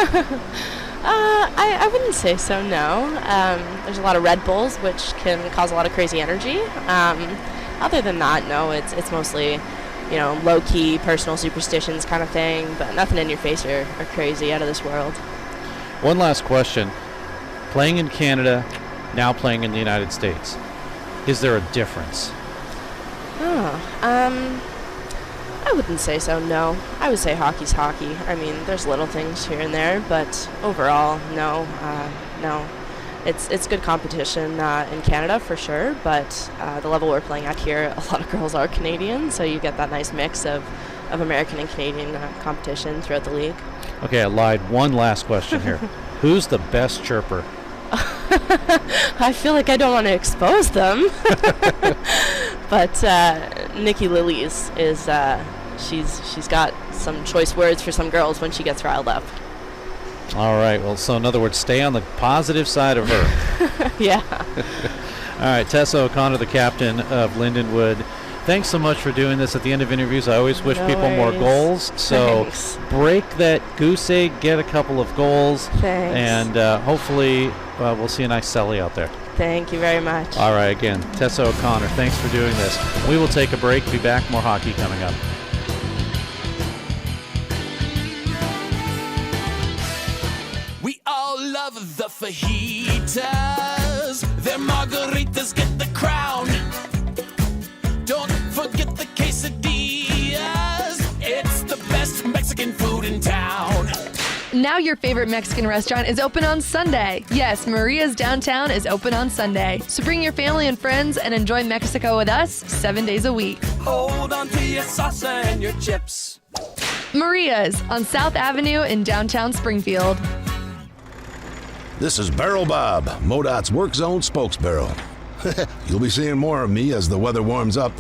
I wouldn't say so, no. There's a lot of Red Bulls, which can cause a lot of crazy energy. Other than that, no, it's mostly, low-key personal superstitions kind of thing, but nothing in your face or crazy out of this world. One last question. Playing in Canada, now playing in the United States, is there a difference? I wouldn't say so, no. I would say hockey's hockey. I mean, there's little things here and there, but overall, no. No. It's good competition in Canada for sure, but the level we're playing at here, a lot of girls are Canadian, so you get that nice mix of American and Canadian competition throughout the league. Okay, I lied. One last question here. Who's the best chirper? I feel like I don't want to expose them. But Nikki Lillies is she's got some choice words for some girls when she gets riled up. All right. Well, so in other words, stay on the positive side of her. Yeah. All right. Tessa O'Connor, the captain of Lindenwood. Thanks so much for doing this. At the end of interviews, I always wish people more goals. So break that goose egg, get a couple of goals. Thanks. And hopefully we'll see a nice Selly out there. Thank you very much. All right. Again, Tessa O'Connor, thanks for doing this. We will take a break. Be back. More hockey coming up. We all love the fajitas. Their margaritas get the crown. Don't forget the quesadillas. It's the best Mexican food in town. Now your favorite Mexican restaurant is open on Sunday. Yes, Maria's Downtown is open on Sunday. So bring your family and friends and enjoy Mexico with us 7 days a week. Hold on to your salsa and your chips. Maria's on South Avenue in downtown Springfield. This is Barrel Bob, MoDOT's Work Zone spokesbarrel. You'll be seeing more of me as the weather warms up.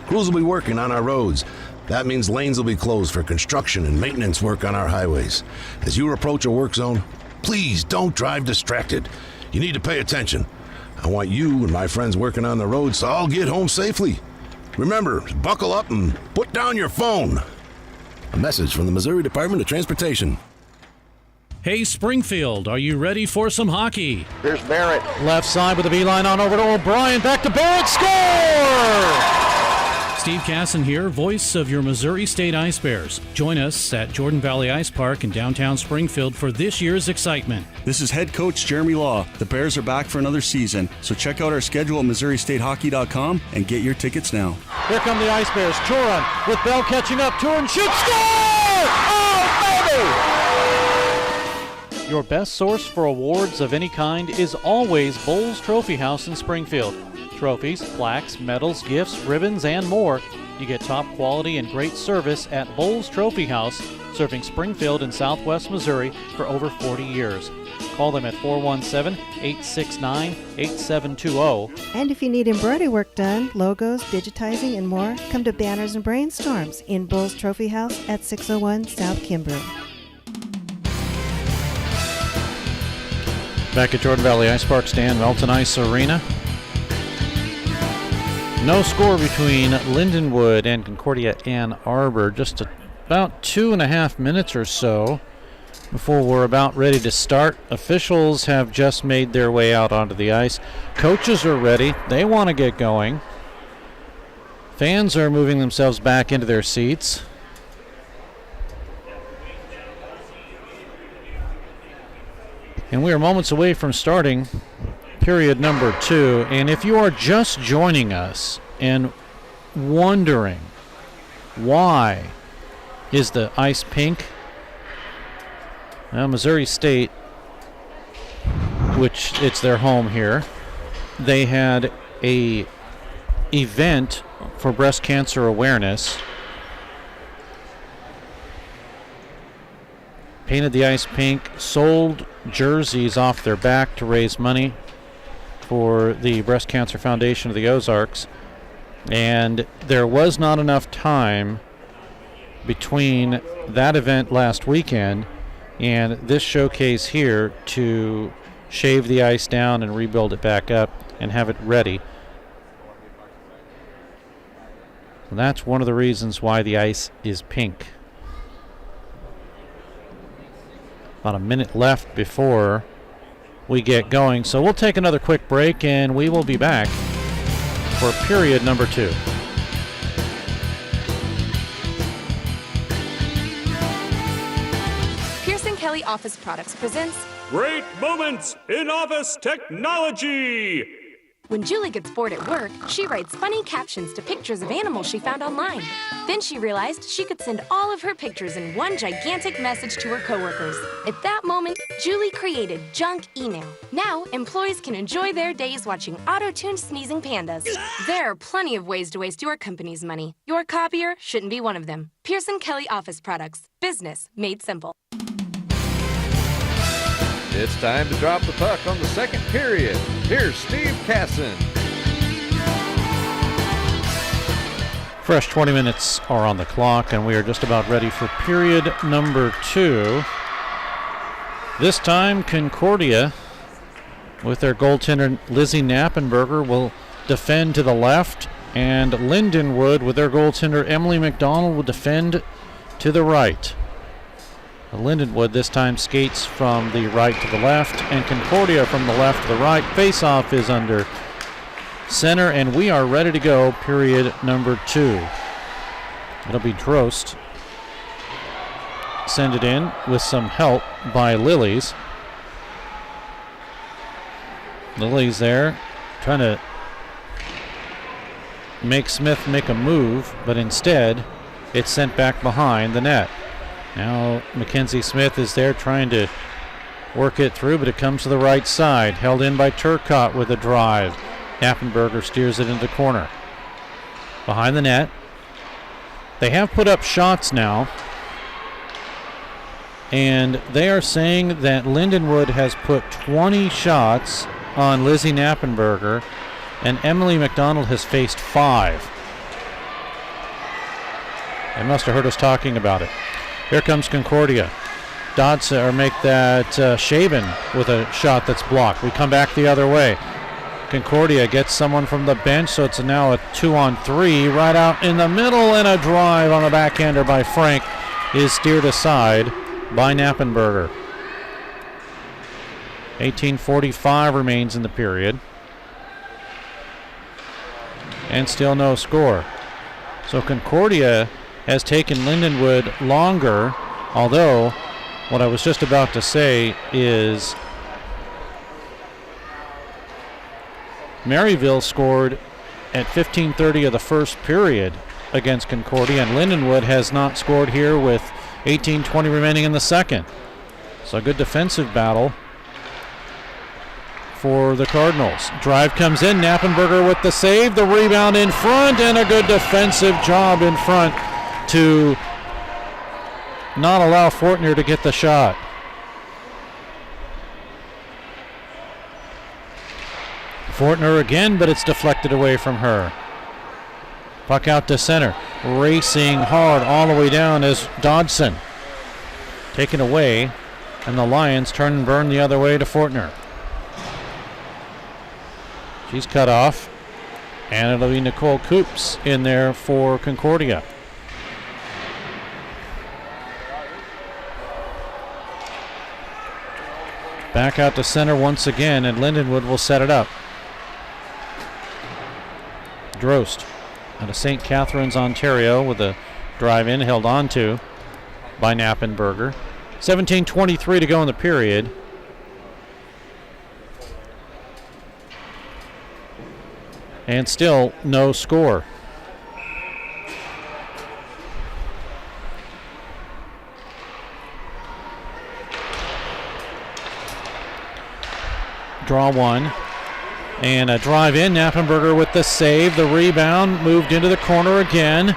Crews will be working on our roads. That means lanes will be closed for construction and maintenance work on our highways. As you approach a work zone, please don't drive distracted. You need to pay attention. I want you and my friends working on the roads to all get home safely. Remember, buckle up and put down your phone. A message from the Missouri Department of Transportation. Hey, Springfield, are you ready for some hockey? Here's Barrett. Left side with the beeline on over to O'Brien. Back to Barrett. Score! Steve Casson here, voice of your Missouri State Ice Bears. Join us at Jordan Valley Ice Park in downtown Springfield for this year's excitement. This is head coach Jeremy Law. The Bears are back for another season, so check out our schedule at MissouriStateHockey.com and get your tickets now. Here come the Ice Bears. Turin with Bell catching up. Turin shoots. Score! Oh, baby! Your best source for awards of any kind is always Bowles Trophy House in Springfield. Trophies, plaques, medals, gifts, ribbons, and more. You get top quality and great service at Bowles Trophy House, serving Springfield and Southwest Missouri for over 40 years. Call them at 417-869-8720. And if you need embroidery work done, logos, digitizing, and more, come to Banners and Brainstorms in Bowles Trophy House at 601 South Kimbrough. Back at Jordan Valley Ice Park, Stan Melton Ice Arena. No score between Lindenwood and Concordia-Ann Arbor. Just about 2.5 minutes or so before we're about ready to start. Officials have just made their way out onto the ice. Coaches are ready. They want to get going. Fans are moving themselves back into their seats. And we are moments away from starting period number 2. And if you are just joining us and wondering why is the ice pink, well, Missouri State, which it's their home here, they had a event for breast cancer awareness. Painted the ice pink, sold jerseys off their back to raise money for the Breast Cancer Foundation of the Ozarks. And there was not enough time between that event last weekend and this showcase here to shave the ice down and rebuild it back up and have it ready. And that's one of the reasons why the ice is pink. About a minute left before we get going. So we'll take another quick break and we will be back for period number 2. Pearson Kelly Office Products presents Great Moments in Office Technology. When Julie gets bored at work, she writes funny captions to pictures of animals she found online. Then she realized she could send all of her pictures in one gigantic message to her coworkers. At that moment, Julie created junk email. Now, employees can enjoy their days watching auto-tuned sneezing pandas. There are plenty of ways to waste your company's money. Your copier shouldn't be one of them. Pearson Kelly Office Products. Business made simple. It's time to drop the puck on the second period. Here's Steve Casson. Fresh 20 minutes are on the clock, and we are just about ready for period number 2. This time, Concordia, with their goaltender Lizzie Knappenberger, will defend to the left, and Lindenwood, with their goaltender Emily McDonald, will defend to the right. Lindenwood this time skates from the right to the left, and Concordia from the left to the right. Face-off is under center, and we are ready to go, period number 2. It'll be Drost. Send it in with some help by Lilies. Lilies there, trying to make Smith make a move, but instead it's sent back behind the net. Now Mackenzie Smith is there trying to work it through, but it comes to the right side. Held in by Turcotte with a drive. Knappenberger steers it into the corner. Behind the net. They have put up shots now, and they are saying that Lindenwood has put 20 shots on Lizzie Knappenberger, and Emily McDonald has faced 5. They must have heard us talking about it. Here comes Concordia. Dodson, or make that Shaven with a shot that's blocked. We come back the other way. Concordia gets someone from the bench, so it's now a 2-on-3 right out in the middle, and a drive on the backhander by Frank is steered aside by Knappenberger. 18:45 remains in the period, and still no score. So Concordia has taken Lindenwood longer, although what I was just about to say is Maryville scored at 15:30 of the first period against Concordia, and Lindenwood has not scored here with 18:20 remaining in the second. So a good defensive battle for the Cardinals. Drive comes in, Knappenberger with the save, the rebound in front, and a good defensive job in front to not allow Fortner to get the shot. Fortner again, but it's deflected away from her. Puck out to center. Racing hard all the way down is Dodson. Taken away, and the Lions turn and burn the other way to Fortner. She's cut off, and it'll be Nicole Coops in there for Concordia. Back out to center once again, and Lindenwood will set it up. Drost out of St. Catharines, Ontario, with a drive in, held on to by Knappenberger. 17:23 to go in the period. And still no score. Draw one. And a drive in. Knappenberger with the save. The rebound moved into the corner again.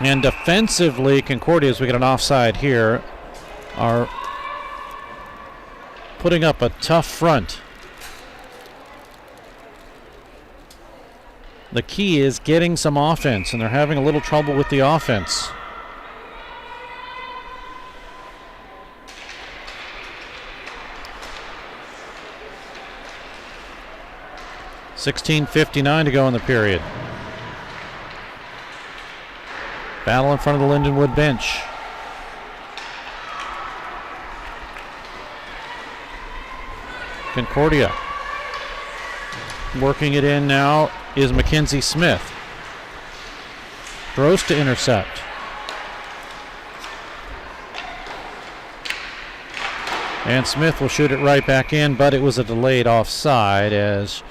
And defensively, Concordia, as we get an offside here, are putting up a tough front. The key is getting some offense, and they're having a little trouble with the offense. $16:59 to go in the period. Battle in front of the Lindenwood bench. Concordia working it in now is Mackenzie Smith. Throws to intercept. And Smith will shoot it right back in, but it was a delayed offside as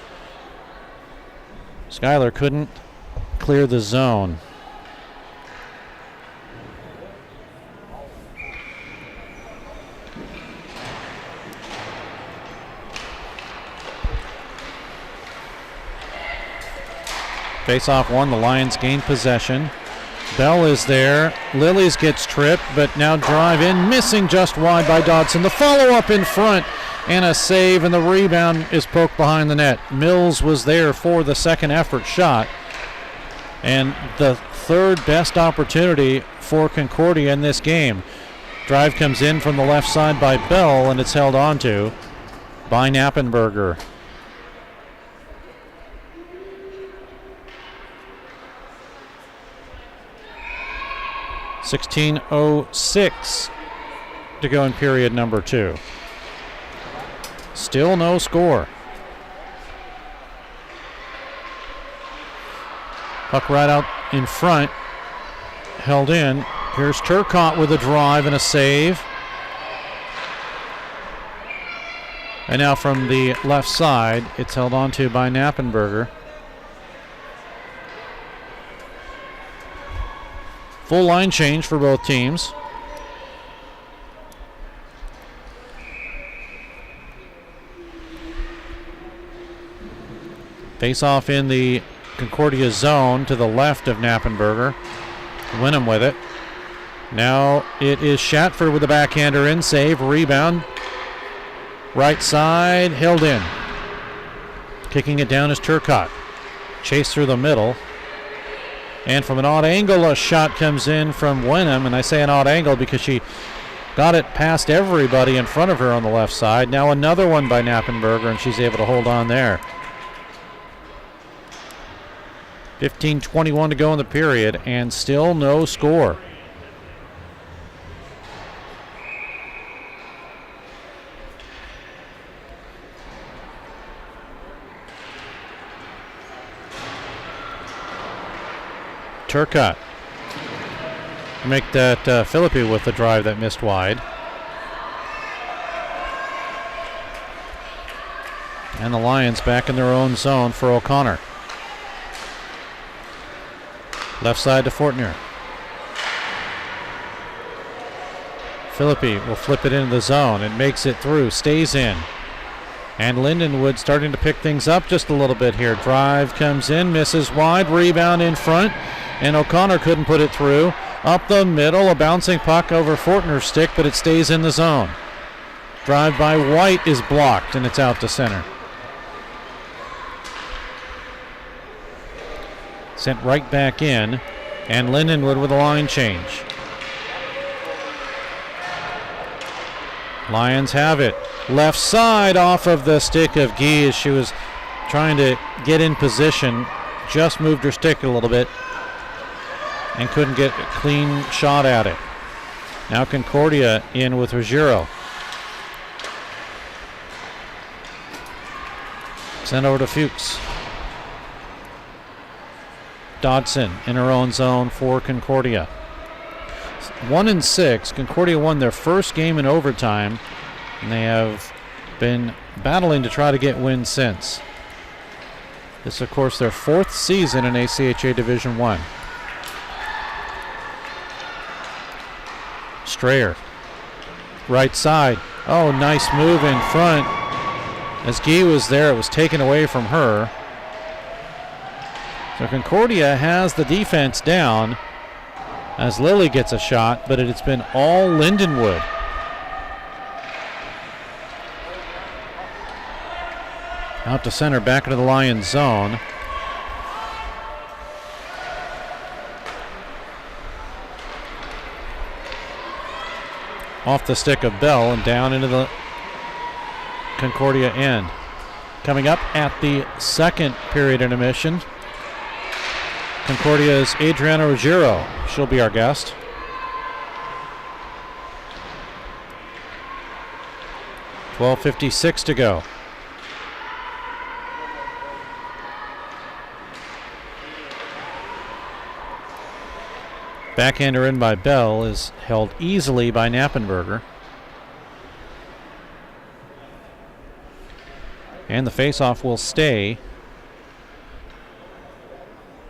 Schuyler couldn't clear the zone. Face-off one, the Lions gain possession. Bell is there. Lilies gets tripped, but now drive in, missing just wide by Dodson. The follow-up in front and a save, and the rebound is poked behind the net. Mills was there for the second effort shot, and the third best opportunity for Concordia in this game. Drive comes in from the left side by Bell, and it's held onto by Knappenberger. .06 to go in period number 2. Still no score. Puck right out in front. Held in. Here's Turcotte with a drive and a save. And now from the left side, it's held onto by Knappenberger. Full line change for both teams. Face off in the Concordia zone to the left of Knappenberger. Wenham with it. Now it is Shatford with the backhander in, save, rebound. Right side, held in. Kicking it down is Turcotte. Chase through the middle. And from an odd angle, a shot comes in from Wenham. And I say an odd angle because she got it past everybody in front of her on the left side. Now another one by Knappenberger, and she's able to hold on there. 15:21 to go in the period, and still no score. Turcotte make that Philippi with the drive that missed wide. And the Lions back in their own zone for O'Connor. Left side to Fortner. Philippi will flip it into the zone. It makes it through, stays in. And Lindenwood starting to pick things up just a little bit here. Drive comes in, misses wide, rebound in front. And O'Connor couldn't put it through. Up the middle, a bouncing puck over Fortner's stick, but it stays in the zone. Drive by White is blocked, and it's out to center. Sent right back in, and Lindenwood with a line change. Lions have it. Left side off of the stick of Guy as she was trying to get in position. Just moved her stick a little bit and couldn't get a clean shot at it. Now Concordia in with Ruggiero. Sent over to Fuchs. Dodson in her own zone for Concordia. 1-6. Concordia won their first game in overtime, and they have been battling to try to get wins since. This is, of course, their fourth season in ACHA Division I. Strayer, right side. Oh, nice move in front. As Guy was there, it was taken away from her. So Concordia has the defense down as Lily gets a shot, but it's been all Lindenwood. Out to center, back into the Lions zone. Off the stick of Bell and down into the Concordia-Ann. Coming up at the second period intermission, Concordia's Adriana Ruggiero. She'll be our guest. .56 to go. Backhander in by Bell is held easily by Knappenberger. And the faceoff will stay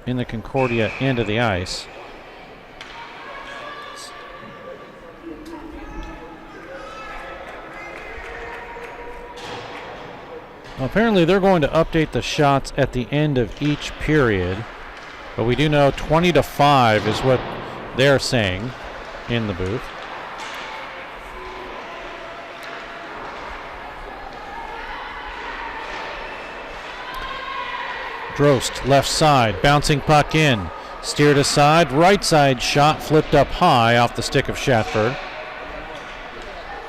in the Concordia end of the ice. Well, apparently they're going to update the shots at the end of each period, but we do know 20-5 is what they're saying in the booth. Drost, left side, bouncing puck in. Steered aside, right side shot, flipped up high off the stick of Shatford.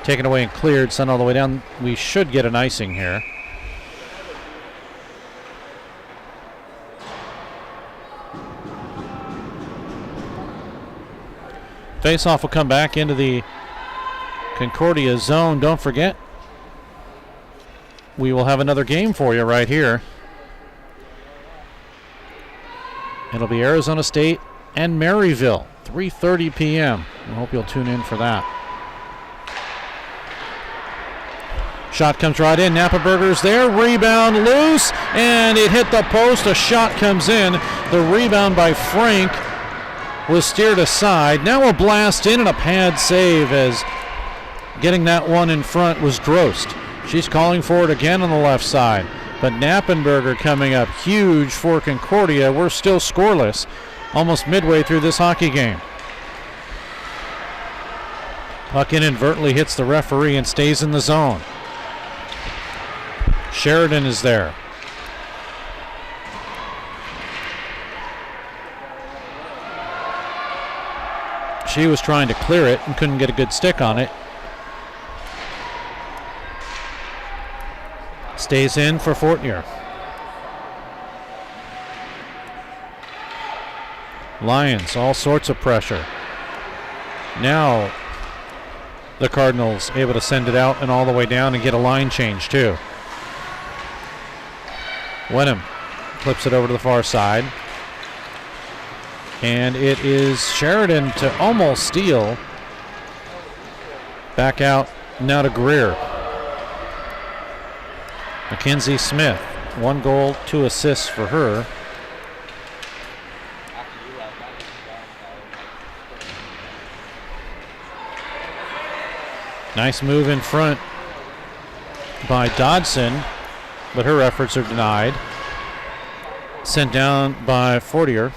Taken away and cleared, sent all the way down. We should get an icing here. Face-off will come back into the Concordia zone. Don't forget, we will have another game for you right here. It'll be Arizona State and Maryville, 3:30 p.m. I hope you'll tune in for that. Shot comes right in. Knappenberger's there. Rebound loose, and it hit the post. A shot comes in. The rebound by Frank was steered aside. Now a blast in and a pad save, as getting that one in front was Drost. She's calling for it again on the left side. But Knappenberger coming up huge for Concordia. We're still scoreless almost midway through this hockey game. Puck inadvertently hits the referee and stays in the zone. Sheridan is there. She was trying to clear it and couldn't get a good stick on it. Stays in for Fortnier. Lions, all sorts of pressure. Now the Cardinals able to send it out and all the way down and get a line change too. Wenham flips it over to the far side. And it is Sheridan to almost steal. Back out now to Greer. Mackenzie Smith, 1 goal, 2 assists for her. Nice move in front by Dodson, but her efforts are denied. Sent down by Fortier.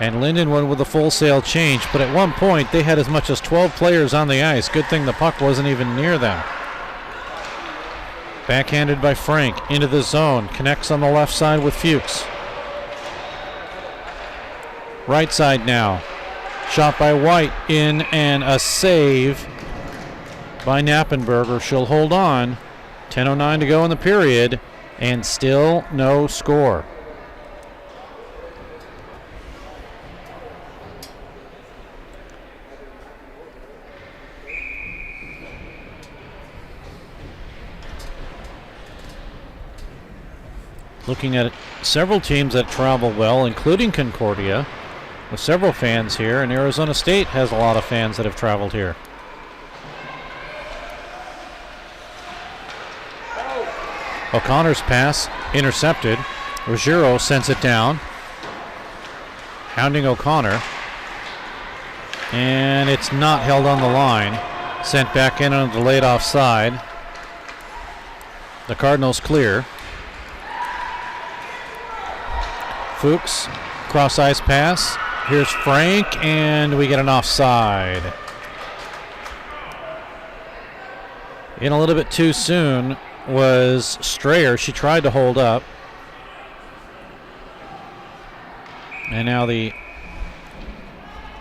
And Lindenwood with a full sail change, but at one point they had as much as 12 players on the ice. Good thing the puck wasn't even near them. Backhanded by Frank into the zone. Connects on the left side with Fuchs. Right side now. Shot by White in, and a save by Knappenberger. She'll hold on. 10:09 to go in the period, and still no score. Looking at several teams that travel well, including Concordia, with several fans here, and Arizona State has a lot of fans that have traveled here. O'Connor's pass intercepted. Ruggiero sends it down, hounding O'Connor, and it's not held on the line. Sent back in on the delayed offside. The Cardinals clear. Fuchs, cross ice pass. Here's Frank, and we get an offside. In a little bit too soon was Strayer. She tried to hold up. And now the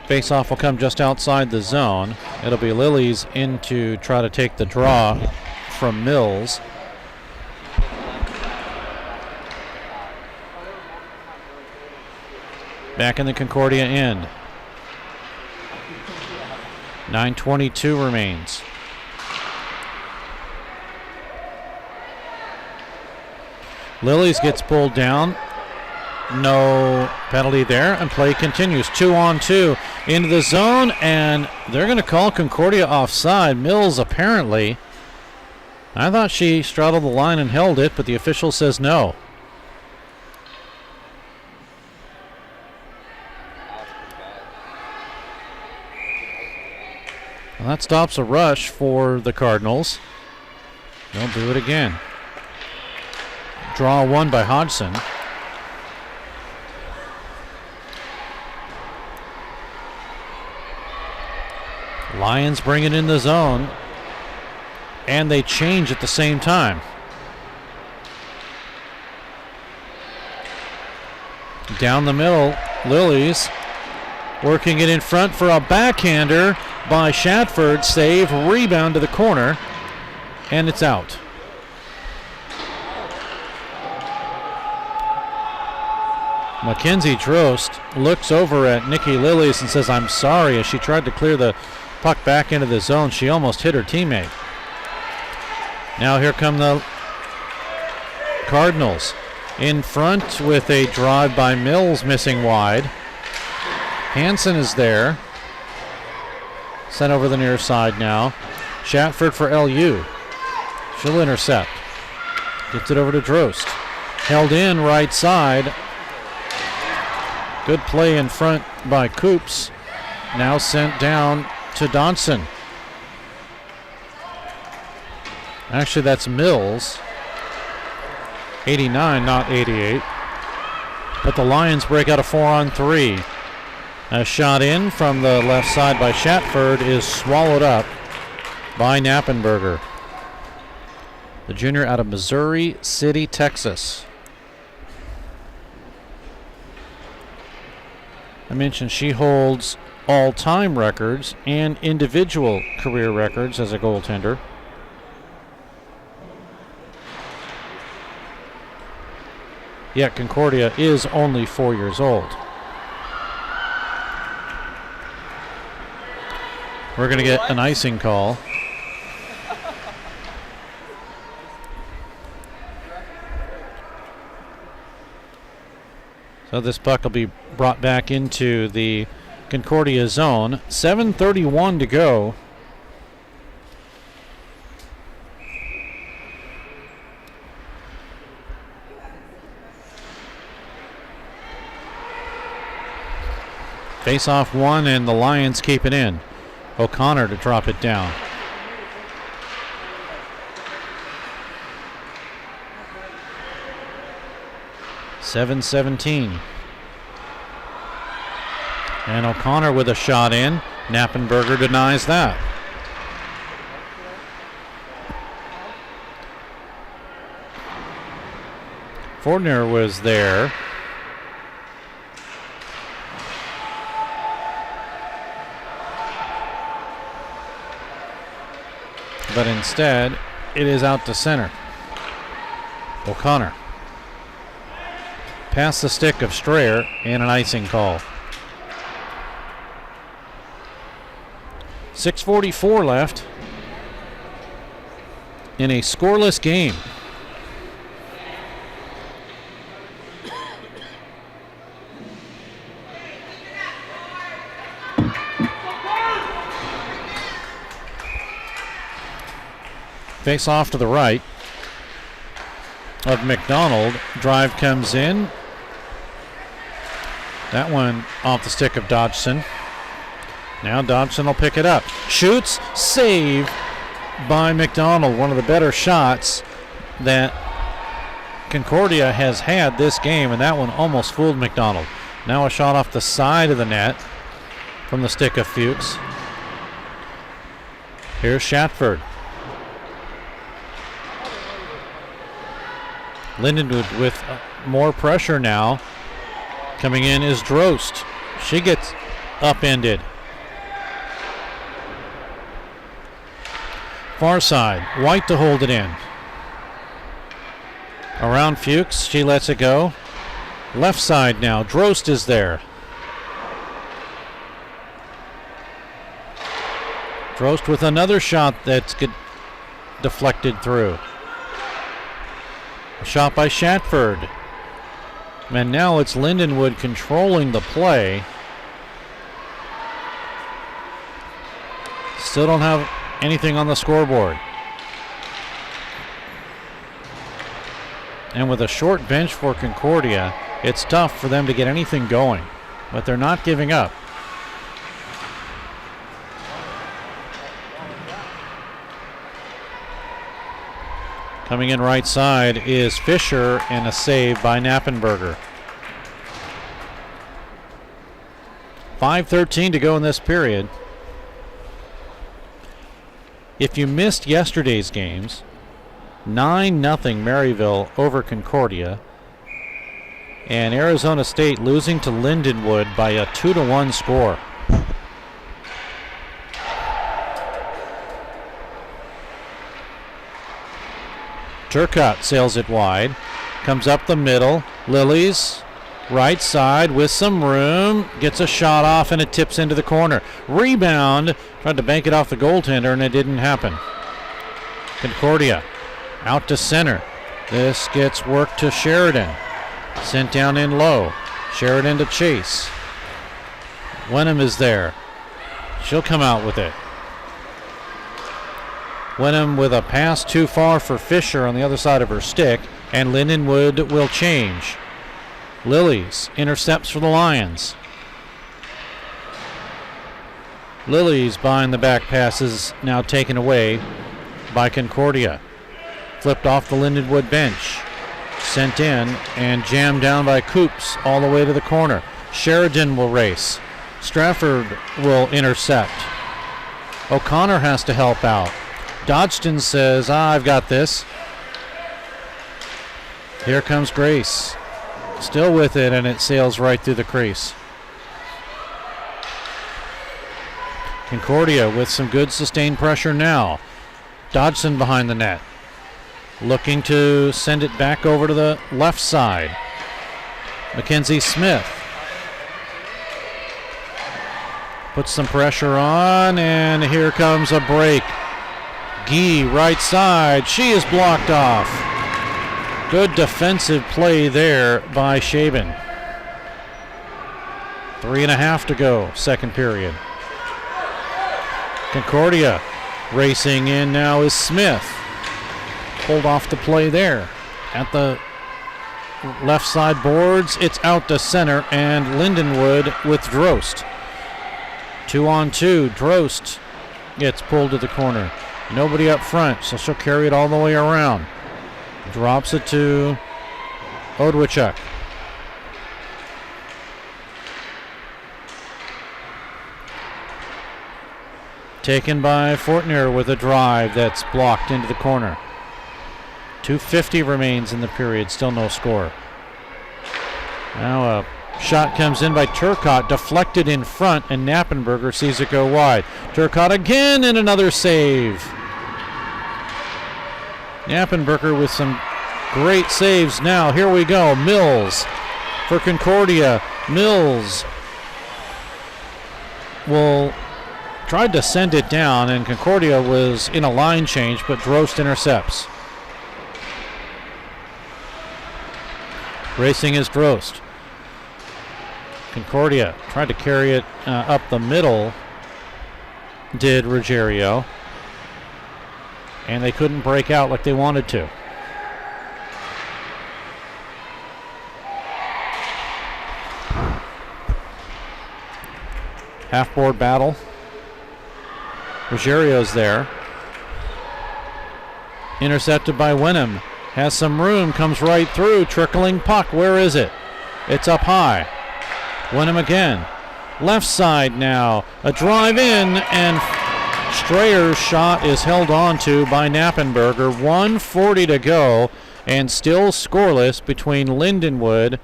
face-off will come just outside the zone. It'll be Lillies in to try to take the draw from Mills. Back in the Concordia end. 9:22 remains. Lillies gets pulled down. No penalty there, and play continues. 2-on-2 into the zone, and they're going to call Concordia offside. Mills apparently. I thought she straddled the line and held it, but the official says no. Well, that stops a rush for the Cardinals. They'll do it again. Draw one by Hodgson. Lions bring it in the zone, and they change at the same time. Down the middle, Lilies working it in front for a backhander by Shatford. Save, rebound to the corner, and it's out. Mackenzie Drost looks over at Nikki Lilies and says, "I'm sorry," as she tried to clear the puck back into the zone. She almost hit her teammate. Now here come the Cardinals in front with a drive by Mills, missing wide. Hansen is there. Sent over the near side now. Shatford for LU. She'll intercept. Gets it over to Drost. Held in right side. Good play in front by Coops. Now sent down to Dodson. Actually, that's Mills. 89, not 88. But the Lions break out a 4-on-3. A shot in from the left side by Shatford is swallowed up by Knappenberger. The junior out of Missouri City, Texas. I mentioned she holds all-time records and individual career records as a goaltender. Yet Concordia is only 4 years old. We're going to get an icing call. So this puck will be brought back into the Concordia zone. 7:31 to go. Face off one, and the Lions keep it in. O'Connor to drop it down. .717. And O'Connor with a shot in. Knappenberger denies that. Fortner was there. But instead, it is out to center. O'Connor. Past the stick of Strayer, and an icing call. 6:44 left in a scoreless game. Face off to the right of McDonald. Drive comes in. That one off the stick of Dodgson. Now Dodgson will pick it up. Shoots, save by McDonald. One of the better shots that Concordia has had this game, and that one almost fooled McDonald. Now a shot off the side of the net from the stick of Fuchs. Here's Shatford. Lindenwood with more pressure now. Coming in is Drost. She gets upended. Far side, White to hold it in. Around Fuchs, she lets it go. Left side now, Drost is there. Drost with another shot that's deflected through. A shot by Shatford. And now it's Lindenwood controlling the play. Still don't have anything on the scoreboard. And with a short bench for Concordia, it's tough for them to get anything going. But they're not giving up. Coming in right side is Fisher, and a save by Knappenberger. 5:13 to go in this period. If you missed yesterday's games, 9-0 Maryville over Concordia, and Arizona State losing to Lindenwood by a 2-1 score. Turcotte sails it wide, comes up the middle. Lilies, right side with some room, gets a shot off and it tips into the corner. Rebound, tried to bank it off the goaltender and it didn't happen. Concordia out to center. This gets worked to Sheridan. Sent down in low. Sheridan to Chase. Wenham is there. She'll come out with it. Wenham with a pass too far for Fisher on the other side of her stick, and Lindenwood will change. Lilies intercepts for the Lions. Lilies behind the back passes now taken away by Concordia. Flipped off the Lindenwood bench. Sent in and jammed down by Coops all the way to the corner. Sheridan will race. Strafford will intercept. O'Connor has to help out. Dodgton says, I've got this. Here comes Grace. Still with it, and it sails right through the crease. Concordia with some good sustained pressure now. Dodgson behind the net. Looking to send it back over to the left side. Mackenzie Smith. Puts some pressure on, and here comes a break. Gee, right side. She is blocked off. Good defensive play there by Shaben. 3.5 to go, second period. Concordia racing in now is Smith. Pulled off the play there. At the left side boards, it's out to center, and Lindenwood with Drost. 2-on-2, Drost gets pulled to the corner. Nobody up front, so she'll carry it all the way around. Drops it to Odwichuk. Taken by Fortner with a drive that's blocked into the corner. 2:50 remains in the period, still no score. Now a shot comes in by Turcotte, deflected in front, and Knappenberger sees it go wide. Turcotte again, and another save. Knappenberger with some great saves now. Here we go. Mills for Concordia. Mills will try to send it down, and Concordia was in a line change, but Drost intercepts. Racing is Drost. Concordia tried to carry it up the middle, did Ruggiero. And they couldn't break out like they wanted to. Half-board battle. Ruggiero's there. Intercepted by Wenham. Has some room, comes right through, trickling puck. Where is it? It's up high. Wenham again. Left side now. A drive in, and Strayer's shot is held on to by Knappenberger. 1:40 to go, and still scoreless between Lindenwood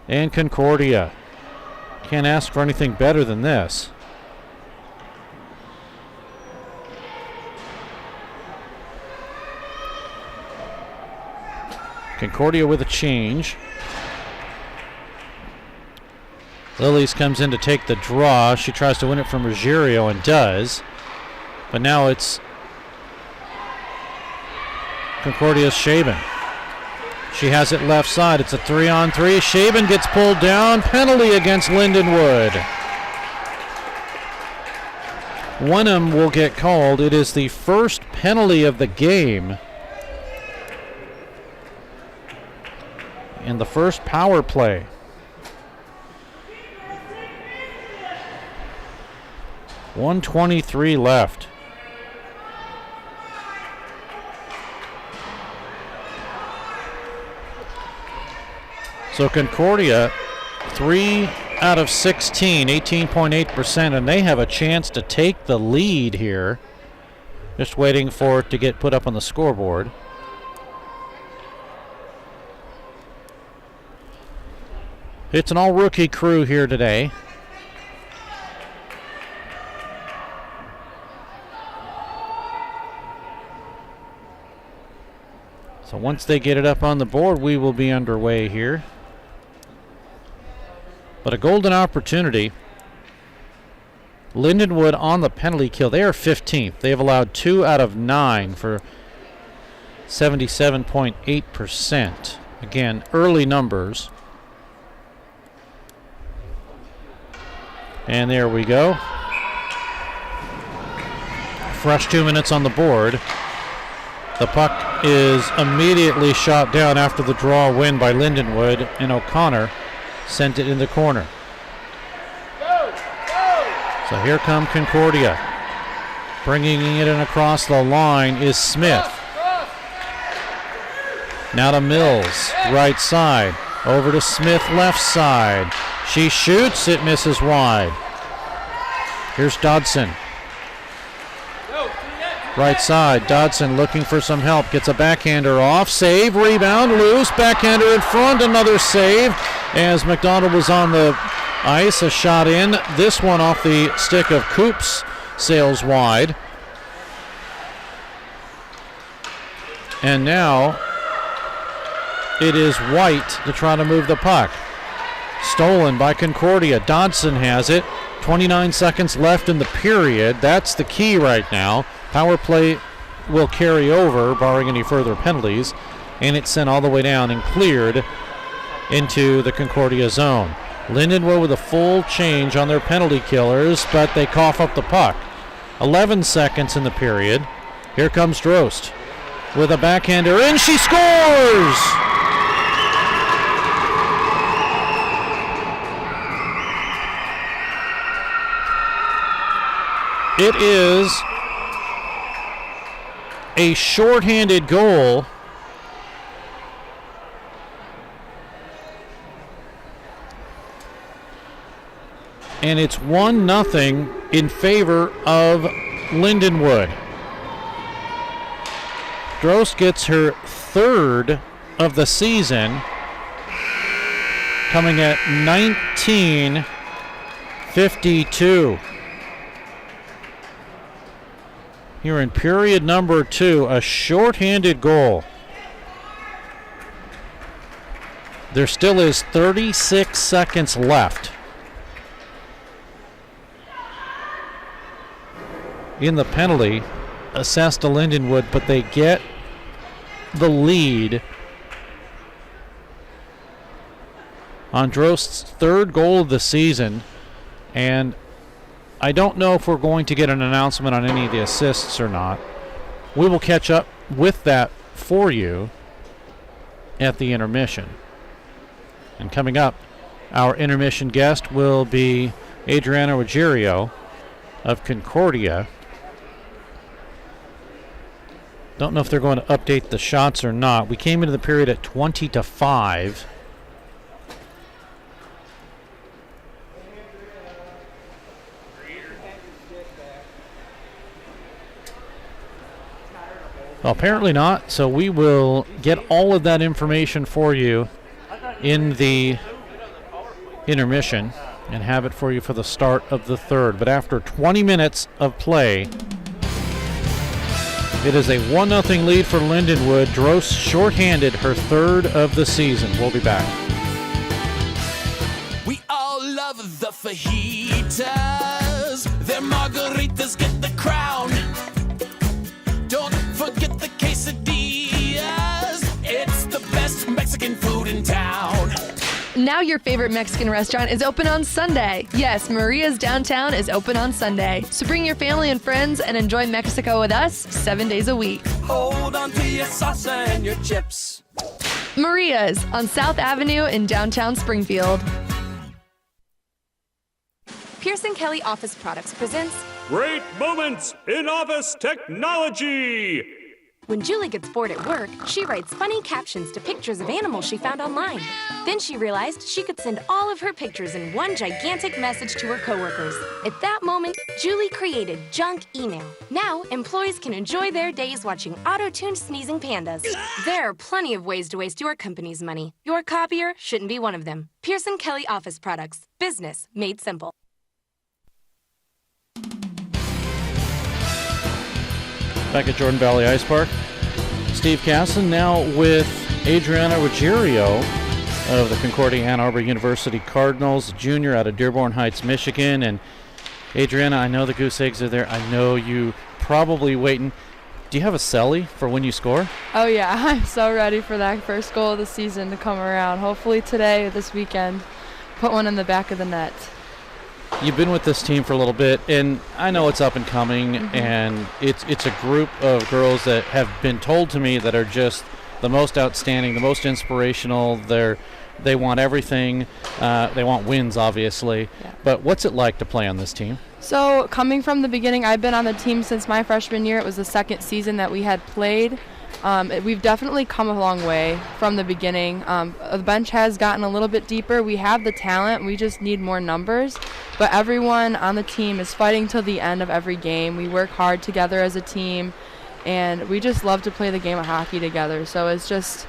and Concordia. Can't ask for anything better than this. Concordia with a change. Lilies comes in to take the draw. She tries to win it from Ruggiero and does. But now it's Concordia's Shaben. She has it left side. It's a 3-on-3. Shaben gets pulled down. Penalty against Lindenwood. Wenham will get called. It is the first penalty of the game. In the first power play. .123 left. So Concordia, 3 out of 16, 18.8%, and they have a chance to take the lead here. Just waiting for it to get put up on the scoreboard. It's an all-rookie crew here today. So once they get it up on the board, we will be underway here. But a golden opportunity. Lindenwood on the penalty kill. They are 15th. They have allowed 2 out of 9 for 77.8%. Again, early numbers. And there we go. Fresh 2 minutes on the board. The puck is immediately shot down after the draw win by Lindenwood, and O'Connor sent it in the corner. So here come Concordia. Bringing it in across the line is Smith. Now to Mills, right side. Over to Smith, left side. She shoots, it misses wide. Here's Dodson. Right side, Dodson looking for some help. Gets a backhander off. Save, rebound, loose. Backhander in front, another save. As McDonald was on the ice, a shot in. This one off the stick of Coops, sails wide. And now it is White to try to move the puck. Stolen by Concordia. Dodson has it. 29 seconds left in the period. That's the key right now. Power play will carry over, barring any further penalties. And it's sent all the way down and cleared into the Concordia zone. Lindenwood with a full change on their penalty killers, but they cough up the puck. 11 seconds in the period. Here comes Drost with a backhander, and she scores! It is a shorthanded goal. And it's 1-0 in favor of Lindenwood. Drost gets her third of the season, coming at 19:52. Here in period number 2, a shorthanded goal. There still is 36 seconds left in the penalty assessed to Lindenwood, but they get the lead on Drost's third goal of the season. And I don't know if we're going to get an announcement on any of the assists or not. We will catch up with that for you at the intermission. And coming up, our intermission guest will be Adriana Ruggiero of Concordia. Don't know if they're going to update the shots or not. We came into the period at 20-5. Well, apparently not, so we will get all of that information for you in the intermission and have it for you for the start of the third. But after 20 minutes of play, it is a 1-0 lead for Lindenwood. Drost shorthanded, her third of the season. We'll be back. We all love the fajitas. Their margaritas get the crown. Don't forget the quesadillas. It's the best Mexican food in town. Now your favorite Mexican restaurant is open on Sunday. Yes, Maria's Downtown is open on Sunday. So bring your family and friends and enjoy Mexico with us 7 days a week. Hold on to your salsa and your chips. Maria's on South Avenue in downtown Springfield. Pearson Kelly Office Products presents Great moments in office technology. When Julie gets bored at work, she writes funny captions to pictures of animals she found online. Then she realized she could send all of her pictures in one gigantic message to her coworkers. At that moment, Julie created junk email. Now, employees can enjoy their days watching auto-tuned sneezing pandas. There are plenty of ways to waste your company's money. Your copier shouldn't be one of them. Pearson Kelly Office Products. Business made simple. Back at Jordan Valley Ice Park, Steve Casson now with Adriana Ruggiero of the Concordia-Ann Arbor University Cardinals, junior out of Dearborn Heights, Michigan. And Adriana, I know the goose eggs are there. I know you probably waiting. Do you have a celly for when you score? Oh yeah, I'm so ready for that first goal of the season to come around. Hopefully today or this weekend, put one in the back of the net. You've been with this team for a little bit, and I know it's up and coming, and it's a group of girls that have been told to me that are just the most outstanding, the most inspirational. They want everything. They want wins, obviously. Yeah. But what's it like to play on this team? So coming from the beginning, I've been on the team since my freshman year. It was the second season that we had played. We've definitely come a long way from the beginning. The bench has gotten a little bit deeper. We have the talent. We just need more numbers. But everyone on the team is fighting till the end of every game. We work hard together as a team, and we just love to play the game of hockey together. So it's just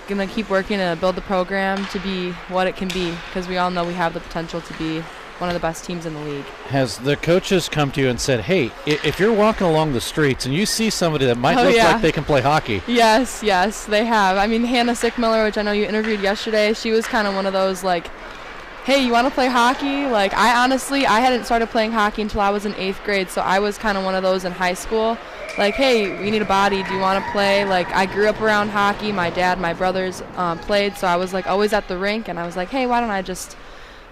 going to keep working to build the program to be what it can be, because we all know we have the potential to be one of the best teams in the league. Has the coaches come to you and said, hey, if you're walking along the streets and you see somebody that might look like they can play hockey? Yes, they have. I mean, Hannah Sickmiller, which I know you interviewed yesterday, she was kind of one of those, like, hey, you want to play hockey? Like, I hadn't started playing hockey until I was in 8th grade, so I was kind of one of those in high school. Like, hey, we need a body. Do you want to play? Like, I grew up around hockey. My dad, my brothers played, so I was, like, always at the rink, and I was like, hey, why don't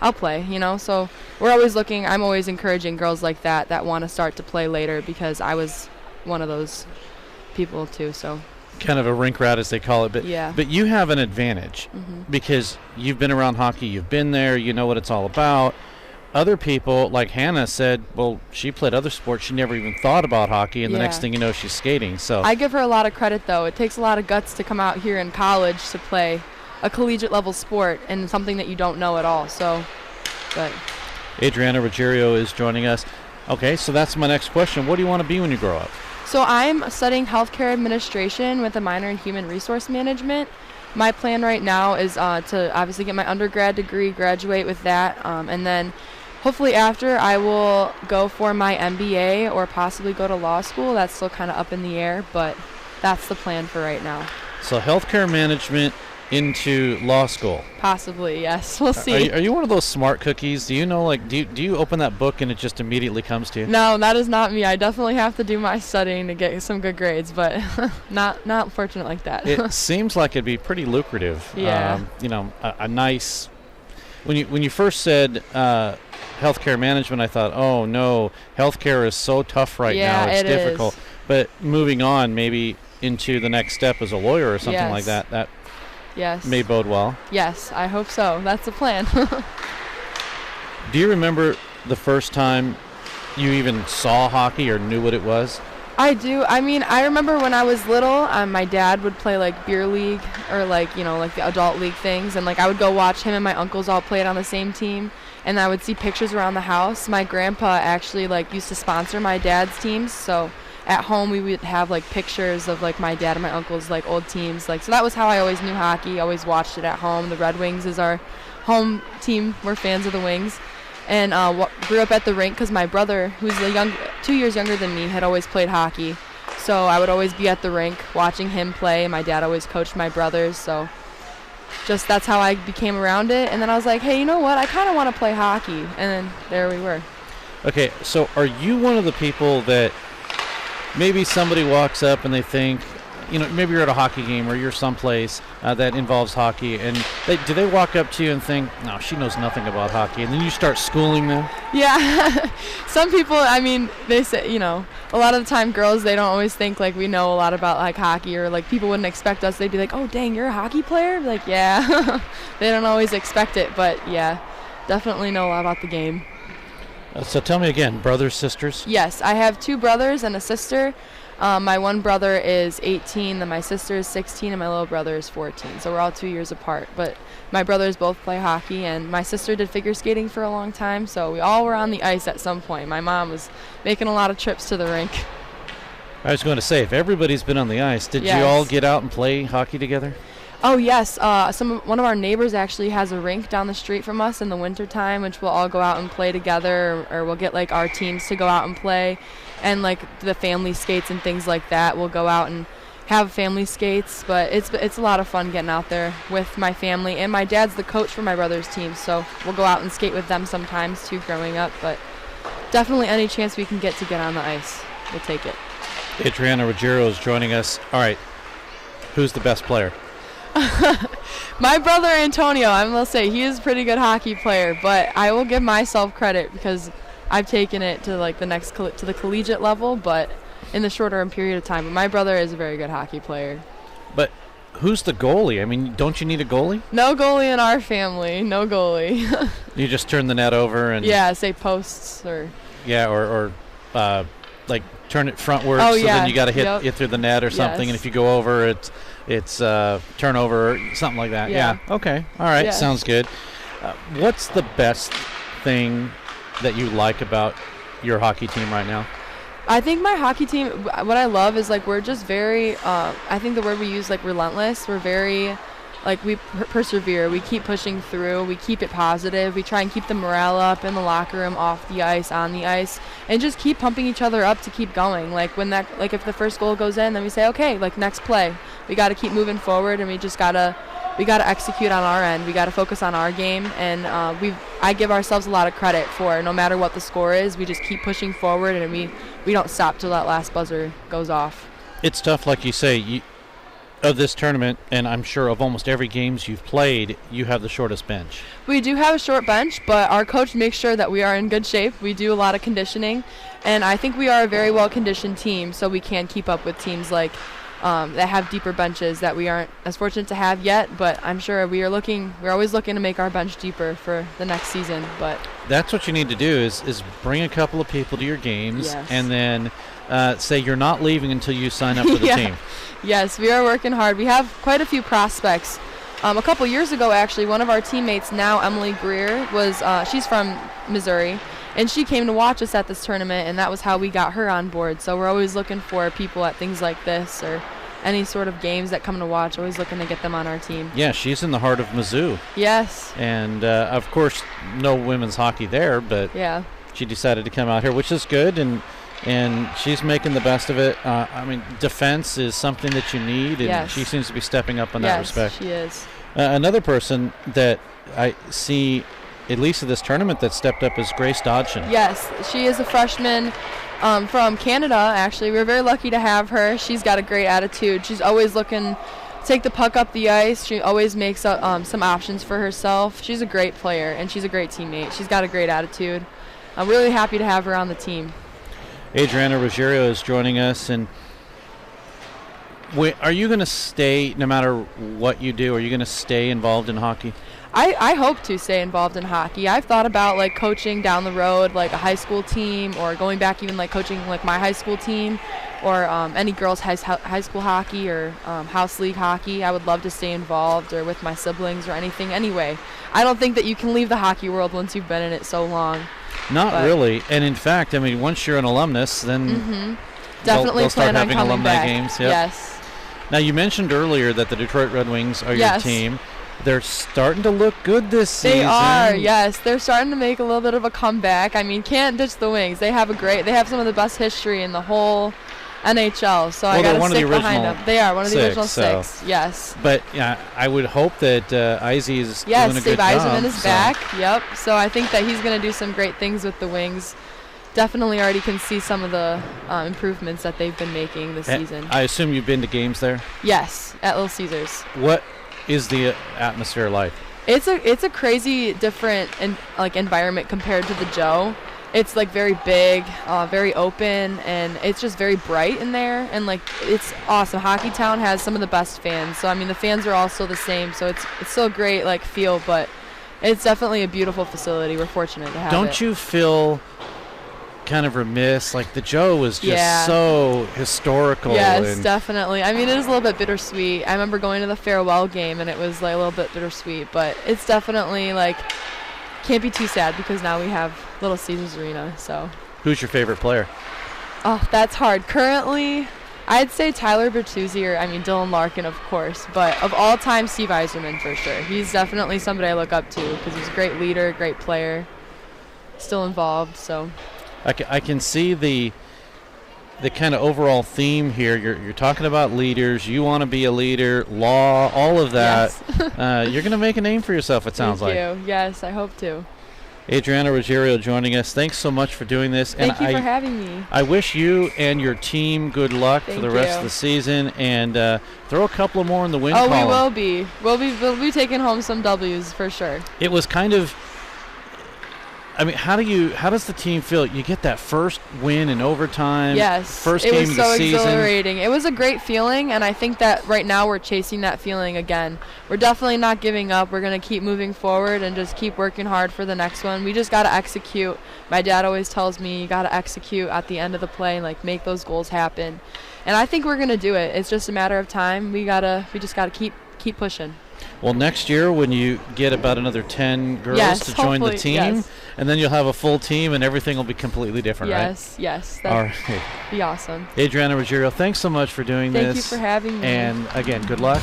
I'll play, you know? So we're always I'm always encouraging girls like that want to start to play later, because I was one of those people too, so. Kind of a rink rat, as they call it. Yeah. But you have an advantage because you've been around hockey, you've been there, you know what it's all about. Other people, like Hannah, said, well, she played other sports, she never even thought about hockey, and the next thing you know, she's skating. So I give her a lot of credit, though. It takes a lot of guts to come out here in college to play a collegiate level sport and something that you don't know at all. So, but Adriana Ruggiero is joining us. Okay, so that's my next question. What do you want to be when you grow up? So I'm studying healthcare administration with a minor in human resource management. My plan right now is to obviously get my undergrad degree, graduate with that, and then hopefully after I will go for my MBA or possibly go to law school. That's still kind of up in the air, but that's the plan for right now. So healthcare management into law school. Possibly, yes. We'll see. Are you one of those smart cookies? Do you know, like, do you open that book and it just immediately comes to you? No, that is not me. I definitely have to do my studying to get some good grades, but not fortunate like that. It seems like it'd be pretty lucrative. Yeah. A nice. When you first said healthcare management, I thought, oh no, healthcare is so tough right now. It's difficult. But moving on, maybe into the next step as a lawyer or something like that. That may bode well. Yes, I hope so. That's the plan. Do you remember the first time you even saw hockey or knew what it was? I do. I mean, I remember when I was little, my dad would play like beer league or like the adult league things, and like I would go watch him and my uncles all play it on the same team, and I would see pictures around the house. My grandpa actually used to sponsor my dad's teams, so at home we would have like pictures of like my dad and my uncles like old teams, so that was how I always knew hockey. I always watched it at home. The Red Wings is our home team. We're fans of the Wings, and grew up at the rink because my brother, who's 2 years younger than me, had always played hockey, so I would always be at the rink watching him play. My dad always coached my brothers, so just that's how I became around it. And then I was like, hey, you know what, I kind of want to play hockey, and then there we were. Okay, so are you one of the people that maybe somebody walks up and they think, maybe you're at a hockey game or you're someplace that involves hockey, and do they walk up to you and think, no, she knows nothing about hockey, and then you start schooling them? Yeah. Some people, I mean, they say, a lot of the time girls, they don't always think like we know a lot about like hockey, or like people wouldn't expect us. They'd be like, oh, dang, you're a hockey player? Like, yeah. They don't always expect it, but yeah, definitely know a lot about the game. So tell me again, brothers, sisters? Yes, I have 2 brothers and a sister. My one brother is 18, then my sister is 16, and my little brother is 14. So we're all 2 years apart. But my brothers both play hockey, and my sister did figure skating for a long time. So we all were on the ice at some point. My mom was making a lot of trips to the rink. I was going to say, if everybody's been on the ice, did you all get out and play hockey together? Oh, yes. One of our neighbors actually has a rink down the street from us in the wintertime, which we'll all go out and play together, or we'll get, like, our teams to go out and play. And, like, the family skates and things like that, we'll go out and have family skates. But it's a lot of fun getting out there with my family. And my dad's the coach for my brother's team, so we'll go out and skate with them sometimes, too, growing up. But definitely any chance we can get on the ice, we'll take it. Adriana Ruggiero is joining us. All right, who's the best player? My brother Antonio, I'm going to say he is a pretty good hockey player, but I will give myself credit because I've taken it to like to the collegiate level, but in the shorter period of time. But my brother is a very good hockey player. But who's the goalie? I mean, don't you need a goalie? No goalie in our family. No goalie. You just turn the net over and say posts or like turn it frontward, then you got to hit it through the net or something, and if you go over it's turnover or something like that. Yeah. Okay. All right. Yes. Sounds good. What's the best thing that you like about your hockey team right now? I think my hockey team, what I love is like we're just very, I think the word we use, like relentless. We're very, like we persevere. We keep pushing through. We keep it positive. We try and keep the morale up in the locker room, off the ice, on the ice, and just keep pumping each other up to keep going. Like if the first goal goes in, then we say, okay, like next play. We got to keep moving forward, and we got to execute on our end. We got to focus on our game, and I give ourselves a lot of credit for no matter what the score is, we just keep pushing forward, and we don't stop till that last buzzer goes off. It's tough, like you say, of this tournament, and I'm sure of almost every games you've played, you have the shortest bench. We do have a short bench, but our coach makes sure that we are in good shape. We do a lot of conditioning, and I think we are a very well-conditioned team, so we can keep up with teams like that have deeper benches that we aren't as fortunate to have yet, but I'm sure we're always looking to make our bench deeper for the next season. But that's what you need to do is bring a couple of people to your games, and then say you're not leaving until you sign up for the team. Yes, we are working hard. We have quite a few prospects. A couple years ago, actually, one of our teammates, now Emily Greer, she's from Missouri, and she came to watch us at this tournament, and that was how we got her on board. So we're always looking for people at things like this or any sort of games that come to watch, always looking to get them on our team. Yeah, she's in the heart of Mizzou. Yes. And, of course, no women's hockey there, but she decided to come out here, which is good, and she's making the best of it. I mean, defense is something that you need, and she seems to be stepping up in that respect. Yes, she is. Another person that I see, at least at this tournament, that stepped up is Grace Dodson. Yes, she is a freshman from Canada, actually. We're very lucky to have her. She's got a great attitude. She's always looking to take the puck up the ice. She always makes some options for herself. She's a great player, and she's a great teammate. She's got a great attitude. I'm really happy to have her on the team. Adriana Ruggiero is joining us, and are you going to stay, no matter what you do, are you going to stay involved in hockey? I hope to stay involved in hockey. I've thought about like coaching down the road, like a high school team, or going back even like coaching like my high school team, or any girls' high school hockey or house league hockey. I would love to stay involved, or with my siblings or anything. Anyway, I don't think that you can leave the hockey world once you've been in it so long. Not really, and in fact, I mean, once you're an alumnus, then definitely they'll start having alumni back. games. Yep. Yes. Now, you mentioned earlier that the Detroit Red Wings are your team. They're starting to look good this season. They are, yes. They're starting to make a little bit of a comeback. I mean, can't ditch the Wings. They have some of the best history in the whole NHL. So I got to stick behind them. They are one of the original six. Yes. But yeah, I would hope that Izzy is doing a good job. Yes, Steve Eisenman is back. Yep. So I think that he's going to do some great things with the Wings. Definitely already can see some of the improvements that they've been making this season. I assume you've been to games there? Yes, at Little Caesars. What is the atmosphere like? It's a crazy different environment compared to the Joe. It's like very big, very open, and it's just very bright in there, and like it's awesome. Hockey Town has some of the best fans, so I mean the fans are also the same, so it's still a great like feel, but it's definitely a beautiful facility. We're fortunate to have it. Don't you feel kind of remiss. Like, the Joe was just so historical. Yes, definitely. I mean, it is a little bit bittersweet. I remember going to the farewell game, and it was like a little bit bittersweet, but it's definitely like can't be too sad because now we have Little Caesars Arena. So. Who's your favorite player? Oh, that's hard. Currently, I'd say Tyler Bertuzzi or, Dylan Larkin, of course. But of all time, Steve Yzerman for sure. He's definitely somebody I look up to because he's a great leader, great player, still involved. So I can see the kind of overall theme here. You're talking about leaders. You want to be a leader, law, all of that. Yes. You're going to make a name for yourself, it sounds like. Thank you. Yes, I hope to. Adriana Ruggiero joining us. Thanks so much for doing this. Thank you for having me. I wish you and your team good luck for the rest of the season, and throw a couple of more in the win column. We will be. We'll be taking home some W's for sure. It was kind of, how does the team feel? You get that first win in overtime. Yes. First game of the season. It was so exhilarating. It was a great feeling, and I think that right now we're chasing that feeling again. We're definitely not giving up. We're going to keep moving forward and just keep working hard for the next one. We just got to execute. My dad always tells me you got to execute at the end of the play and make those goals happen. And I think we're going to do it. It's just a matter of time. We just got to keep pushing. Well, next year when you get about another 10 girls to join the team, and then you'll have a full team and everything will be completely different, right? Yes. All right. Be awesome. Adriana Ruggiero, thanks so much for doing this. Thank you for having me. And again, good luck.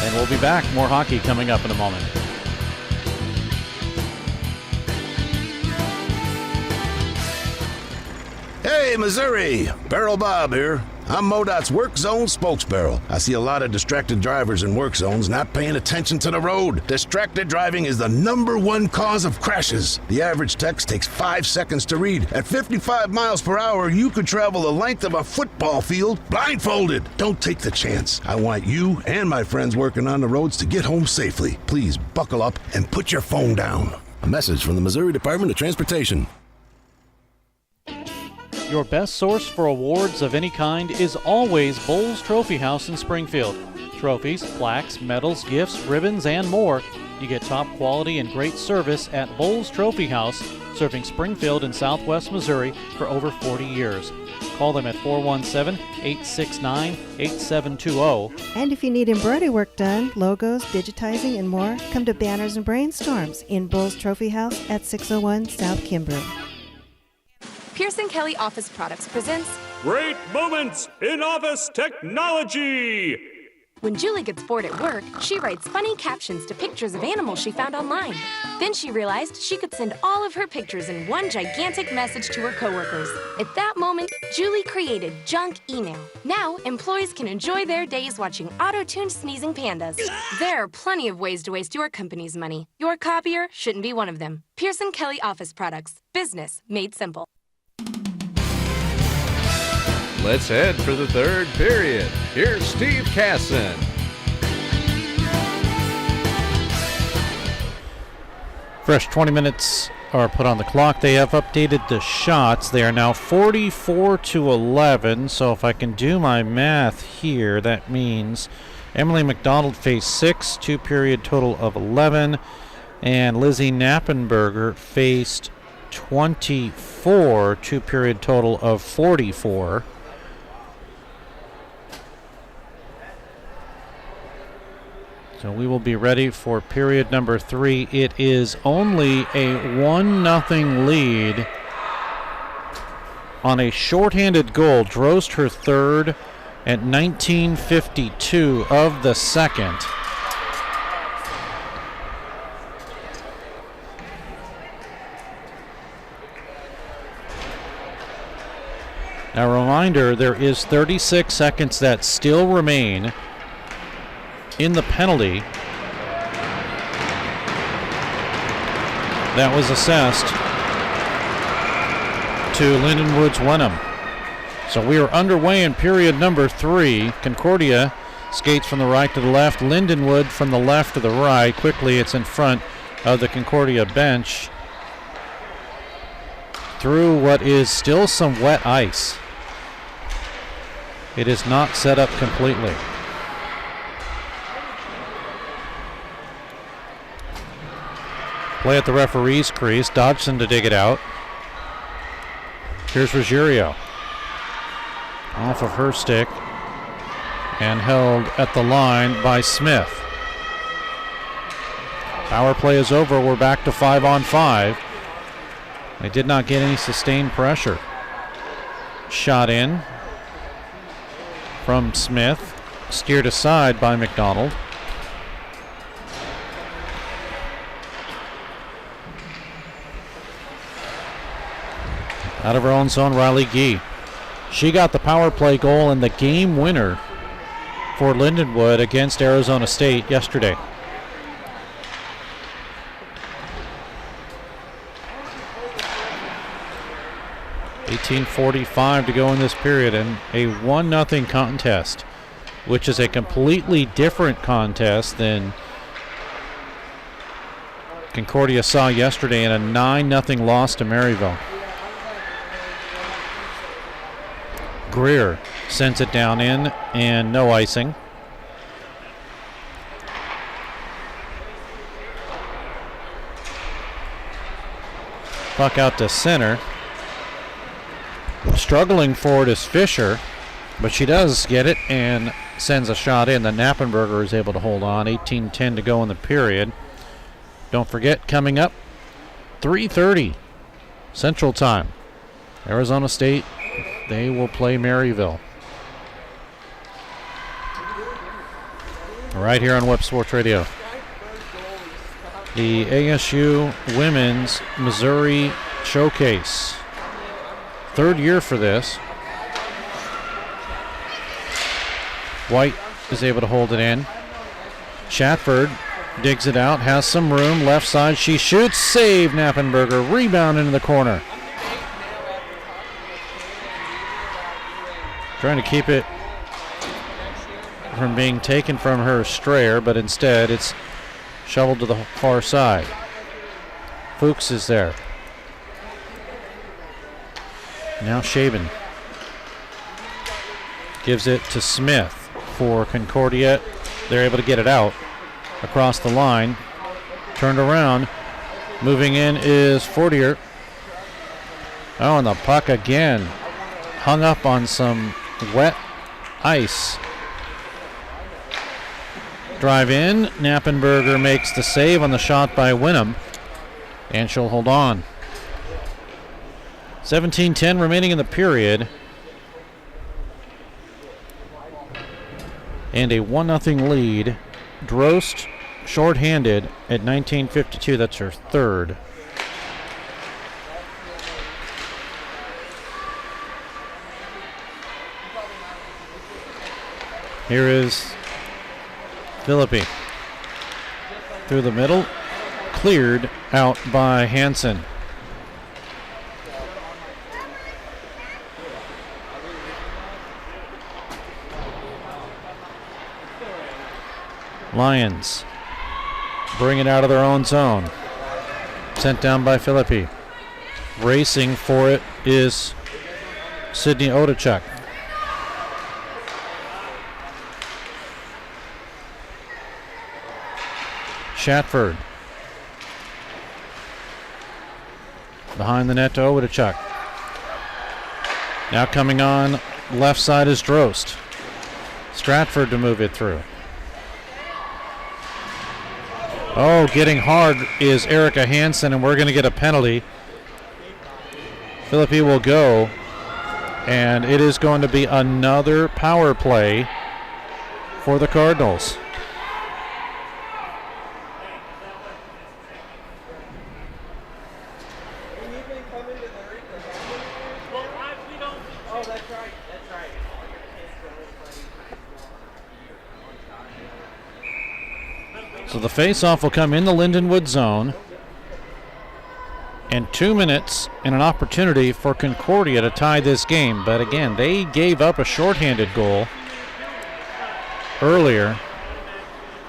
And we'll be back. More hockey coming up in a moment. Hey, Missouri! Barrel Bob here. I'm MoDOT's Work Zone spokesbarrel. I see a lot of distracted drivers in work zones not paying attention to the road. Distracted driving is the #1 cause of crashes. The average text takes 5 seconds to read. At 55 miles per hour, you could travel the length of a football field blindfolded. Don't take the chance. I want you and my friends working on the roads to get home safely. Please buckle up and put your phone down. A message from the Missouri Department of Transportation. Your best source for awards of any kind is always Bowles Trophy House in Springfield. Trophies, plaques, medals, gifts, ribbons, and more. You get top quality and great service at Bowles Trophy House, serving Springfield and Southwest Missouri for over 40 years. Call them at 417-869-8720. And if you need embroidery work done, logos, digitizing, and more, come to Banners and Brainstorms in Bowles Trophy House at 601 South Kimbrough. Pearson Kelly Office Products presents Great Moments in Office Technology. When Julie gets bored at work, she writes funny captions to pictures of animals she found online. Then she realized she could send all of her pictures in one gigantic message to her coworkers. At that moment, Julie created Junk Email. Now, employees can enjoy their days watching auto-tuned sneezing pandas. There are plenty of ways to waste your company's money. Your copier shouldn't be one of them. Pearson Kelly Office Products. Business made simple. Let's head for the third period. Here's Steve Casson. Fresh 20 minutes are put on the clock. They have updated the shots. They are now 44-11. So if I can do my math here, that means Emily McDonald faced 6, 2-period total of 11. And Lizzie Knappenberger faced 24, 2-period total of 44. So we will be ready for period number 3. It is only a 1-0 lead on a shorthanded goal. Drost her third at 19:52 of the second. Now, a reminder, there is 36 seconds that still remain in the penalty that was assessed to Lindenwood's Wenham. So we are underway in period number 3. Concordia skates from the right to the left. Lindenwood from the left to the right. Quickly, it's in front of the Concordia bench through what is still some wet ice. It is not set up completely. Play at the referee's crease. Dodgson to dig it out. Here's Ruggiero. Off of her stick and held at the line by Smith. Power play is over. We're back to 5-on-5. They did not get any sustained pressure. Shot in from Smith. Steered aside by McDonald. Out of her own zone, Riley Gee. She got the power play goal and the game winner for Lindenwood against Arizona State yesterday. .45 to go in this period, and a 1-0 contest, which is a completely different contest than Concordia saw yesterday in a 9-0 loss to Maryville. Greer sends it down in, and no icing. Puck out to center. Struggling for it is Fisher, but she does get it and sends a shot in that Knappenberger is able to hold on. 18-10 to go in the period. Don't forget, coming up, 3:30 Central Time. Arizona State, they will play Maryville. Right here on Web Sports Radio. The ASU Women's Missouri Showcase. Third year for this. White is able to hold it in. Shatford digs it out, has some room, left side, she shoots, save Knappenberger, rebound into the corner. Trying to keep it from being taken from her strayer, but instead it's shoveled to the far side. Fuchs is there. Now Shaben gives it to Smith for Concordia. They're able to get it out across the line. Turned around. Moving in is Fortier. Oh, and the puck again. Hung up on some wet ice. Drive in. Knappenberger makes the save on the shot by Winham. And she'll hold on. 17-10 remaining in the period. And a 1-0 lead. Drost shorthanded at 19:52. That's her third. Here is Philippi. Through the middle. Cleared out by Hansen. Lions bring it out of their own zone. Sent down by Philippi. Racing for it is Sydney Odachuk. Shatford. Behind the net to Odachuk. Now coming on left side is Drost. Stratford to move it through. Oh, getting hard is Erica Hansen, and we're going to get a penalty. Philippi will go, and it is going to be another power play for the Cardinals. So the face-off will come in the Lindenwood zone. And 2 minutes and an opportunity for Concordia to tie this game. But again, they gave up a shorthanded goal earlier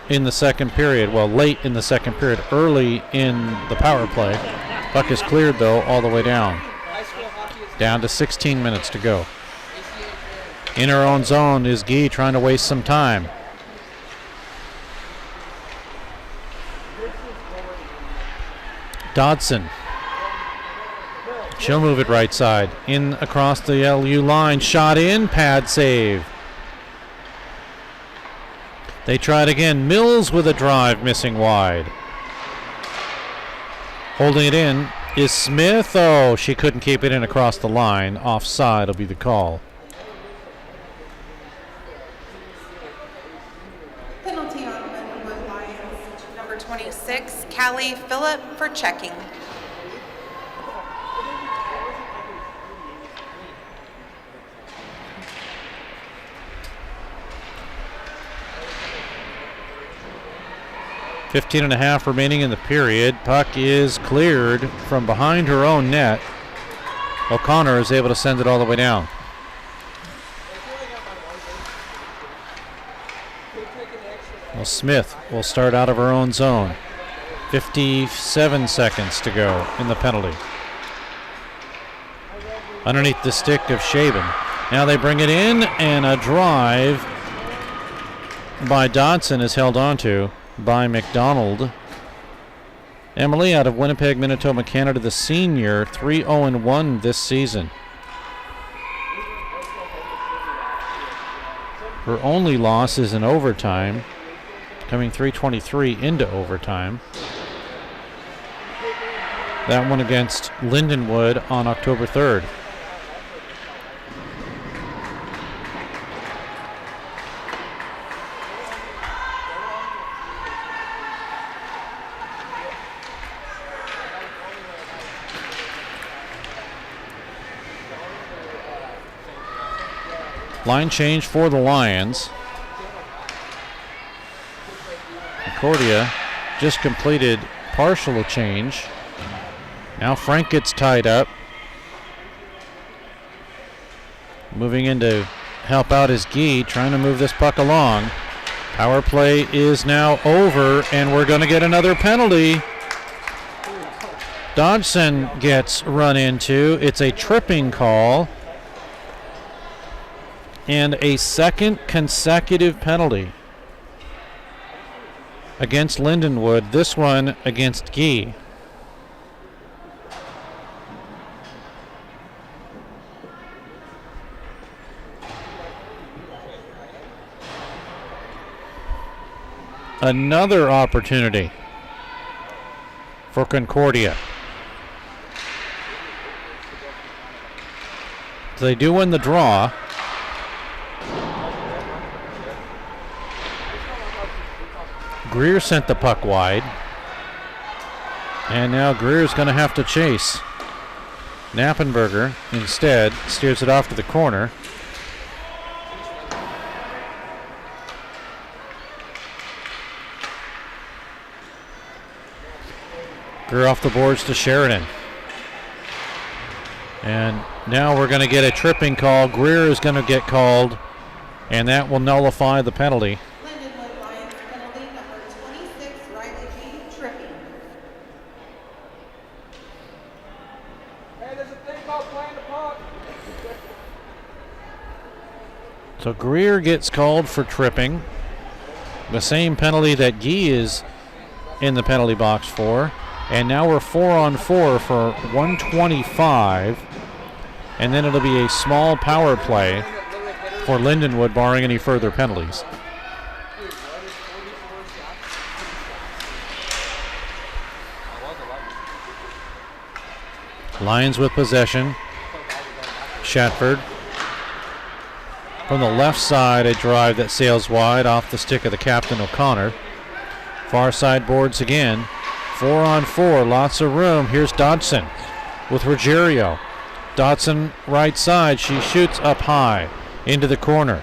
in the second period. Well, late in the second period, early in the power play. Puck is cleared, though, all the way down. Down to 16 minutes to go. In her own zone is Gee trying to waste some time. Dodson She'll move it right side. In across the LU line. Shot in. Pad save. They tried again. Mills with a drive, missing wide. Holding it in is Smith. Oh, she couldn't keep it in across the line. Offside will be the call. Penalty on Lindenwood Lions. Number 26, Callie Phillip for checking. .15 and a half remaining in the period. Puck is cleared from behind her own net. O'Connor is able to send it all the way down. Well, Smith will start out of her own zone. 57 seconds to go in the penalty. Underneath the stick of Shaven. Now they bring it in, and a drive by Dodson is held onto by McDonald. Emily out of Winnipeg, Manitoba, Canada, the senior, 3-0-1 this season. Her only loss is in overtime, coming 3:23 into overtime. That one against Lindenwood on October 3rd. Line change for the Lions. Concordia just completed partial change. Now Frank gets tied up. Moving in to help out is Gee, trying to move this puck along. Power play is now over, and we're going to get another penalty. Dodson gets run into. It's a tripping call. And a second consecutive penalty against Lindenwood, this one against Gee. Another opportunity for Concordia. So they do win the draw. Greer sent the puck wide. And now Greer's going to have to chase. Knappenberger instead steers it off to the corner. Greer off the boards to Sheridan. And now we're going to get a tripping call. Greer is going to get called, and that will nullify the penalty. Lindenwood Lions penalty number 26, Riley G. tripping. Hey, there's a thing called playing the puck. So Greer gets called for tripping. The same penalty that Gee is in the penalty box for. And now we're 4-on-4 for 125. And then it'll be a small power play for Lindenwood, barring any further penalties. Lions with possession. Shatford. From the left side, a drive that sails wide off the stick of the captain, O'Connor. Far side boards again. 4-on-4, lots of room. Here's Dodson with Ruggiero. Dodson right side. She shoots up high into the corner.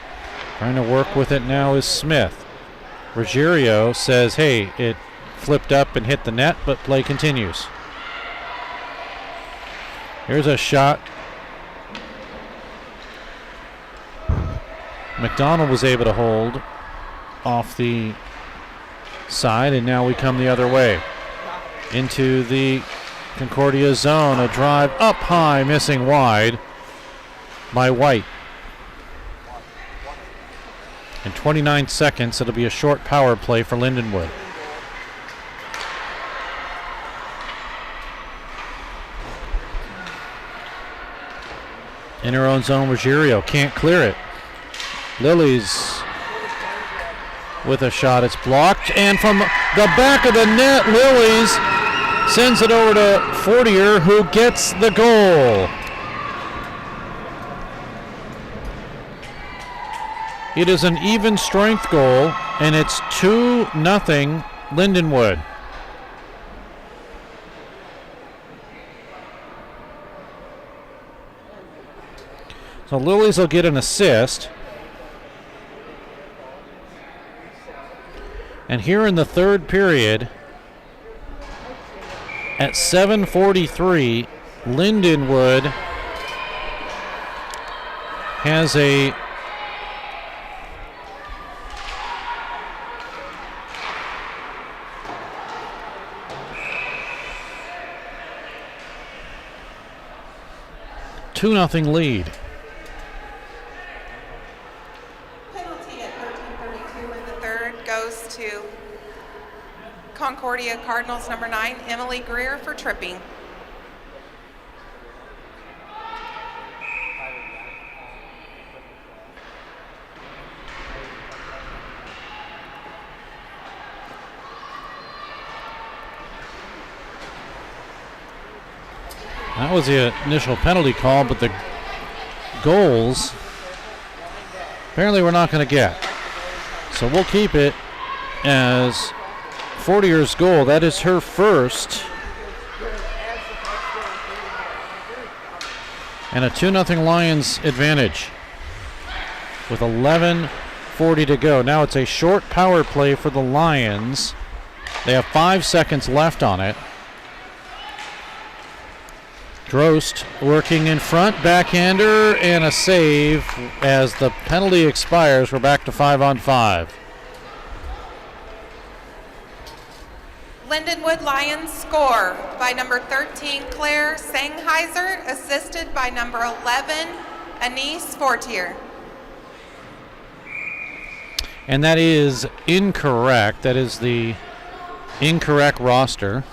Trying to work with it now is Smith. Ruggiero says, hey, it flipped up and hit the net, but play continues. Here's a shot. McDonald was able to hold off the side, and now we come the other way. Into the Concordia zone, a drive up high, missing wide by White. In 29 seconds, it'll be a short power play for Lindenwood. In her own zone, Ruggiero can't clear it. Lilies with a shot. It's blocked, and from the back of the net, Lilies sends it over to Fortier, who gets the goal. It is an even strength goal, and it's 2-0 Lindenwood. So Lilies will get an assist. And here in the third period, at 7:43, Lindenwood has a $2-0 lead. Penalty at 13:32 in the third goes to Concordia Cardinals number 9, Emily Greer, for tripping. That was the initial penalty call, but the goals apparently we're not going to get. So we'll keep it as Fortier's goal. That is her first. And a 2-0 Lions advantage with 11:40 to go. Now it's a short power play for the Lions. They have 5 seconds left on it. Drost working in front, backhander, and a save. As the penalty expires, we're back to 5-on-5. Lindenwood Lions score by number 13, Claire Sangheiser, assisted by number 11, Anise Fortier. And that is incorrect. That is the incorrect roster.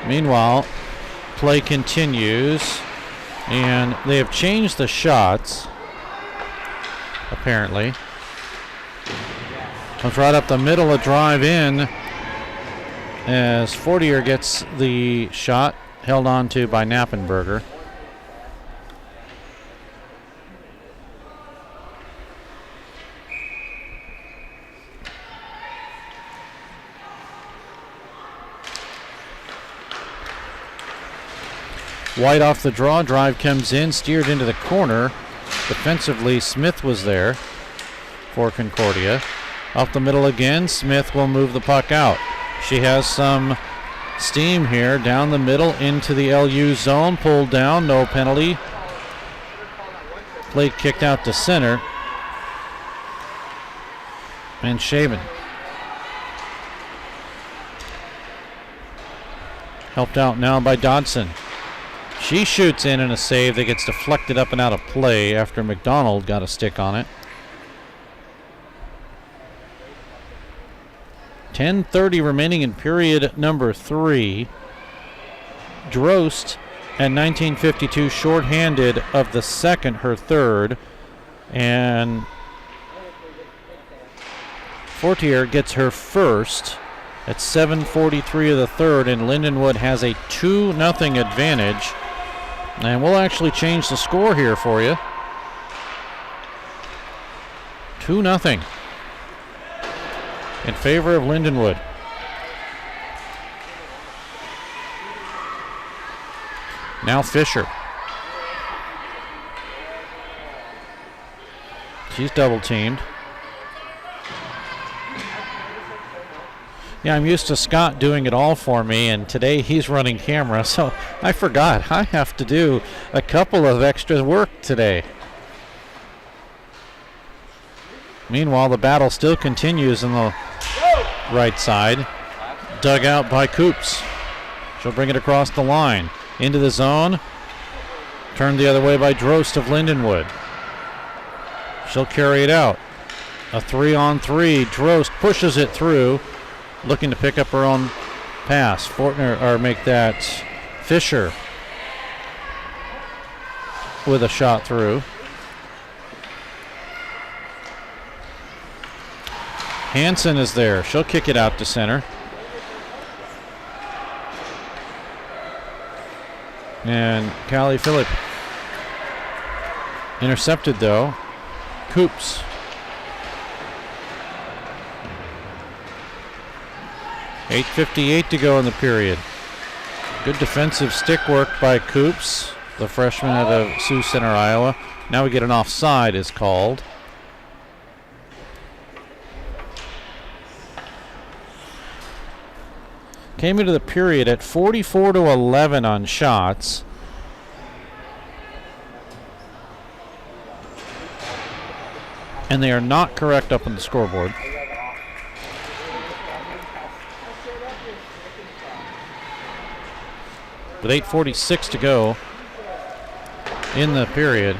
Meanwhile, play continues, and they have changed the shots, apparently. Comes right up the middle, a drive in, as Fortier gets the shot held on to by Knappenberger. White off the draw, drive comes in, steered into the corner. Defensively, Smith was there for Concordia. Up the middle again, Smith will move the puck out. She has some steam here, down the middle into the LU zone, pulled down, no penalty. Play kicked out to center. And Shaven. Helped out now by Dodson. She shoots in a save that gets deflected up and out of play after McDonald got a stick on it. 10:30 remaining in period number 3. Drost at 19:52 shorthanded of the second, her third. And Fortier gets her first at 7:43 of the third, and Lindenwood has a 2-0 advantage. And we'll actually change the score here for you. 2-0 in favor of Lindenwood. Now Fisher. She's double teamed. Yeah, I'm used to Scott doing it all for me, and today he's running camera, so I forgot. I have to do a couple of extra work today. Meanwhile, the battle still continues on the right side. Dug out by Coops. She'll bring it across the line. Into the zone. Turned the other way by Drost of Lindenwood. She'll carry it out. A 3-on-3. Drost pushes it through, looking to pick up her own pass. Fortner, or make that Fisher with a shot through. Hansen is there. She'll kick it out to center. And Callie Phillip intercepted, though. Coops. .8:58 to go in the period. Good defensive stick work by Coops, the freshman out of Sioux Center, Iowa. Now we get an offside is called. Came into the period at 44-11 on shots. And they are not correct up on the scoreboard. With 8:46 to go in the period.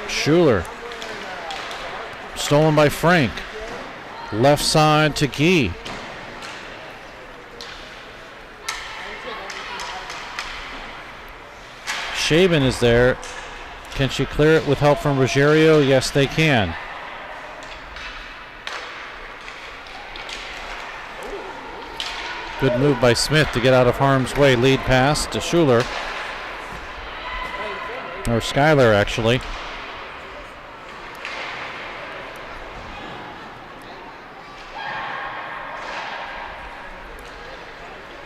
Schuler. Stolen by Frank. Left side to Gee. Shaven is there. Can she clear it with help from Ruggiero? Yes, they can. Good move by Smith to get out of harm's way. Lead pass to Schuler. Or Schuyler, actually.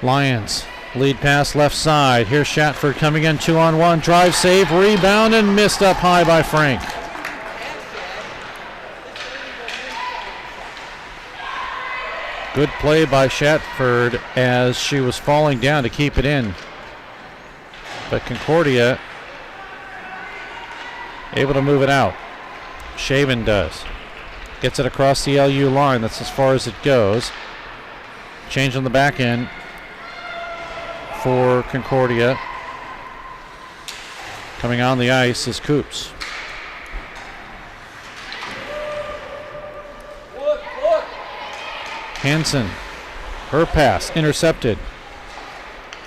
Lions. Lead pass left side. Here's Shatford coming in 2-on-1. Drive save, rebound, and missed up high by Frank. Good play by Shatford as she was falling down to keep it in. But Concordia able to move it out. Shaven does. Gets it across the LU line. That's as far as it goes. Change on the back end for Concordia. Coming on the ice is Coops. Hansen, her pass intercepted.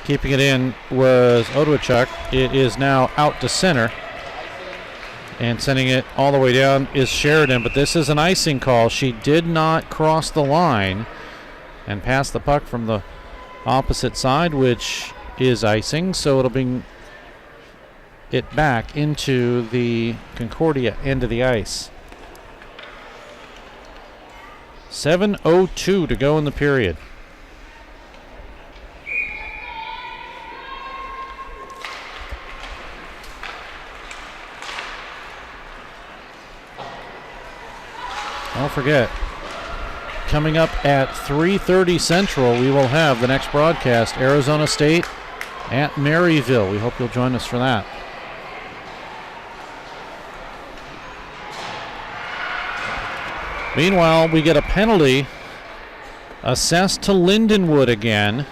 Keeping it in was Odwachuk. It is now out to center. And sending it all the way down is Sheridan, but this is an icing call. She did not cross the line and pass the puck from the opposite side, which is icing, so it'll bring it back into the Concordia end of the ice. 7:02 to go in the period. Don't forget, coming up at 3:30 Central, we will have the next broadcast, Arizona State at Maryville. We hope you'll join us for that. Meanwhile, we get a penalty assessed to Lindenwood again.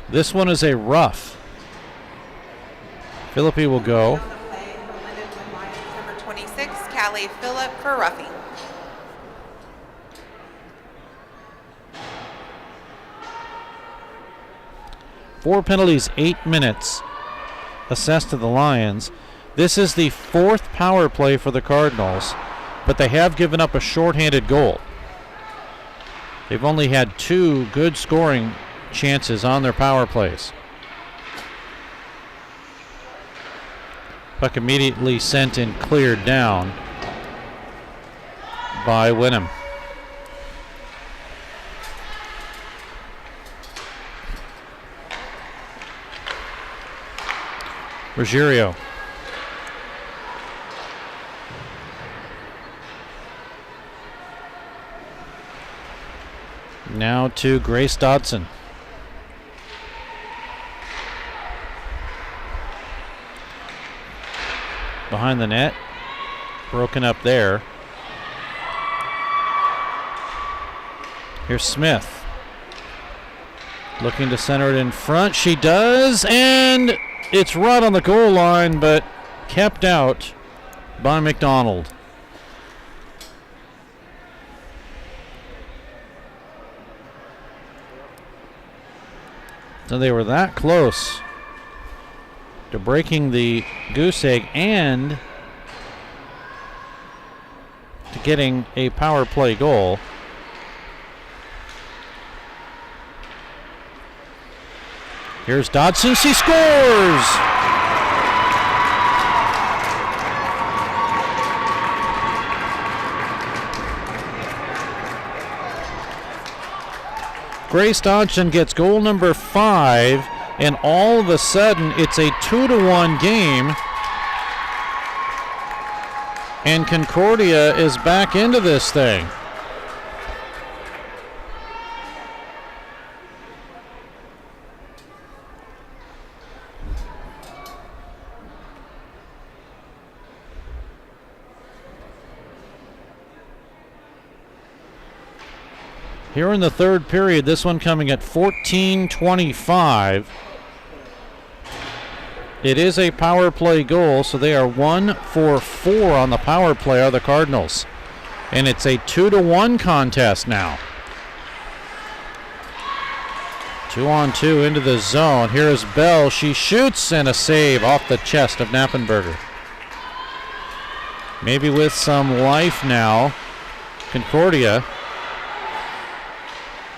This one is a rough. Philippi will go. Number 26, Callie Phillip for roughing. Four penalties, 8 minutes assessed to the Lions. This is the fourth power play for the Cardinals, but they have given up a shorthanded goal. They've only had 2 good scoring chances on their power plays. Puck immediately sent and cleared down by Winham. Ruggiero. Now to Grace Dodson. Behind the net. broken up there. Here's Smith. Looking to center it in front. She does, and it's right on the goal line, but kept out by McDonald. So they were that close to breaking the goose egg and to getting a power play goal. Here's Dodson. She scores! Grace Dodson gets goal number 5, and all of a sudden it's a 2-1 game. And Concordia is back into this thing. Here in the third period, this one coming at 14:25. It is a power play goal, so they are 1 for 4 on the power play are the Cardinals. And it's a 2-1 contest now. 2-on-2 into the zone. Here is Bell. She shoots and a save off the chest of Knappenberger. Maybe with some life now, Concordia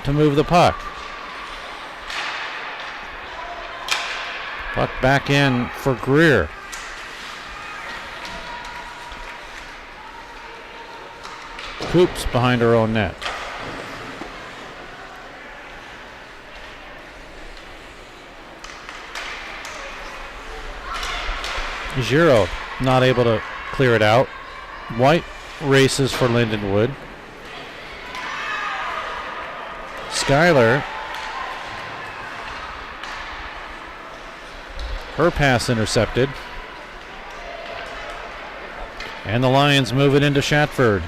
to move the puck. Puck back in for Greer. Coops behind her own net. Giro not able to clear it out. White races for Lindenwood. Schuyler. Her pass intercepted. And the Lions move it into Shatford.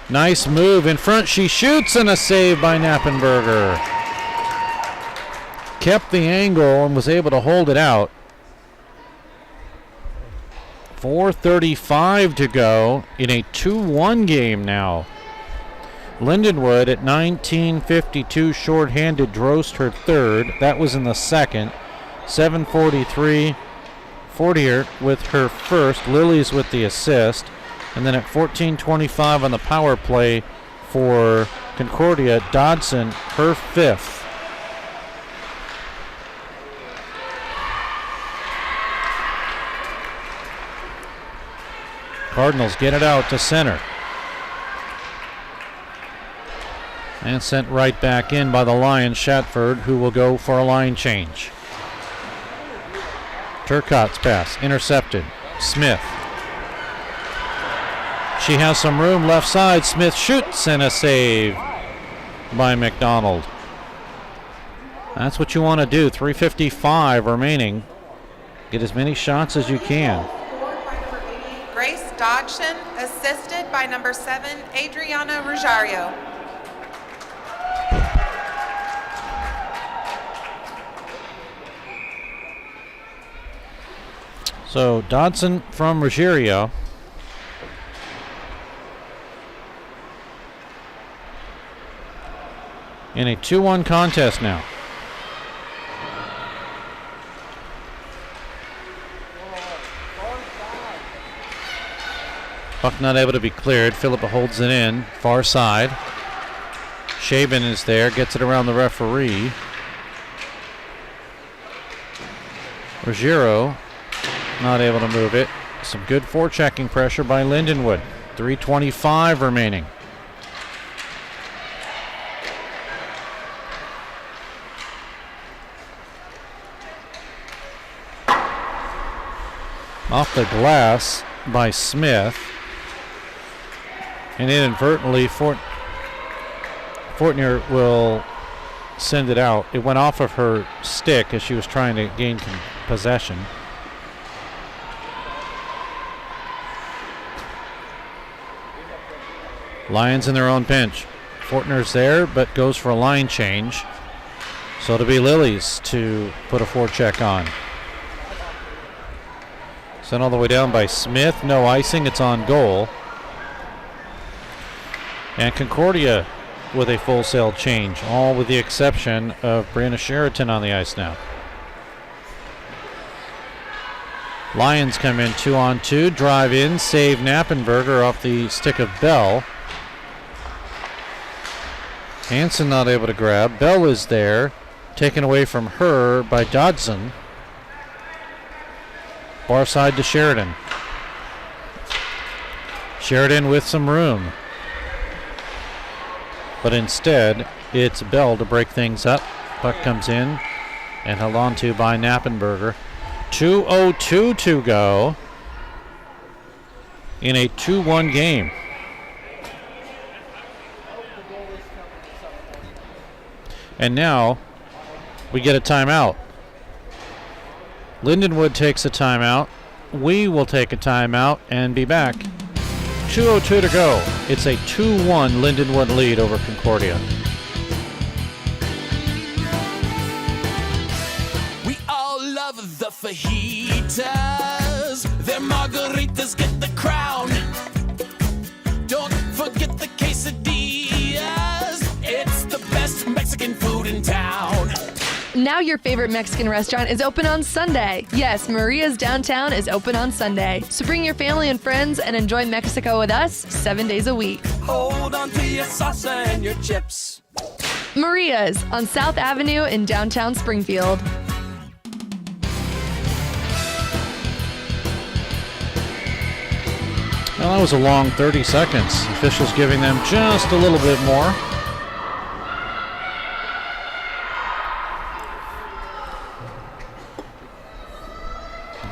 Nice move in front. She shoots and a save by Knappenberger. Kept the angle and was able to hold it out. 4:35 to go in a 2-1 game now. Lindenwood at 19:52 shorthanded Drost her third. That was in the second. 7:43 Fortier with her first. Lily's with the assist. And then at 14:25 on the power play for Concordia, Dodson her fifth. Cardinals get it out to center. And sent right back in by the Lions, Shatford, who will go for a line change. Turcotte's pass, intercepted. Smith. She has some room left side. Smith shoots and a save by McDonald. That's what you want to do. 3:55 remaining. Get as many shots as you can. Grace Dodson, assisted by number 7, Adriana Rosario. So Dodson from Ruggiero. In a 2-1 contest now. Puck not able to be cleared. Philippa holds it in. Far side. Shaben is there. Gets it around the referee. Ruggiero not able to move it. Some good forechecking pressure by Lindenwood. 3:25 remaining. Off the glass by Smith. And inadvertently, Fortner will send it out. It went off of her stick as she was trying to gain possession. Lions in their own pinch. Fortner's there, but goes for a line change. So it'll be Lilies to put a forecheck on. Sent all the way down by Smith. No icing. It's on goal. And Concordia with a full sail change, all with the exception of Brianna Sheraton on the ice now. Lions come in 2-on-2, drive in, save Knappenberger off the stick of Bell. Hansen not able to grab. Bell is there, taken away from her by Dodson. Far side to Sheridan. Sheridan with some room. But instead, it's Bell to break things up. Puck comes in and held on to by Knappenberger. 2:02 to go in a 2-1 game. And now we get a timeout. Lindenwood takes a timeout. We will take a timeout and be back. 2:02 to go. It's a 2-1 Lindenwood lead over Concordia. We all love the fajitas. Their margaritas get the crown. Don't forget the quesadillas. It's the best Mexican food in town. Now your favorite Mexican restaurant is open on Sunday. Yes, Maria's Downtown is open on Sunday. So bring your family and friends and enjoy Mexico with us 7 days a week. Hold on to your salsa and your chips. Maria's on South Avenue in downtown Springfield. Well, that was a long 30 seconds. Officials giving them just a little bit more.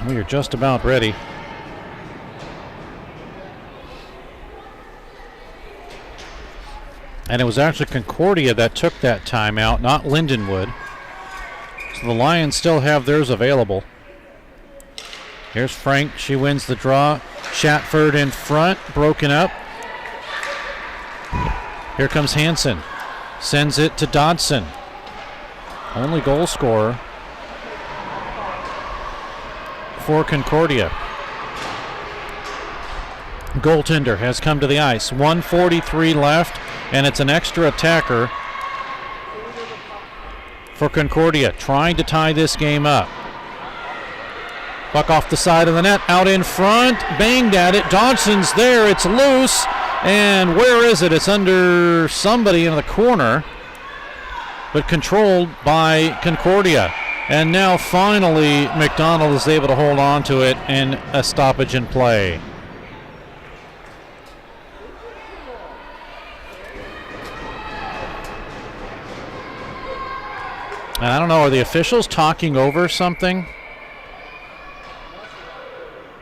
We are just about ready. And it was actually Concordia that took that timeout, not Lindenwood. So the Lions still have theirs available. Here's Frank. She wins the draw. Shatford in front, broken up. Here comes Hansen. Sends it to Dodson. Only goal scorer for Concordia. Goaltender has come to the ice. 1:43 left, and it's an extra attacker for Concordia, trying to tie this game up. Puck off the side of the net, out in front, banged at it. Dodson's there, it's loose, and where is it? It's under somebody in the corner, but controlled by Concordia. And now finally McDonald is able to hold on to it in a stoppage in play. And I don't know, are the officials talking over something?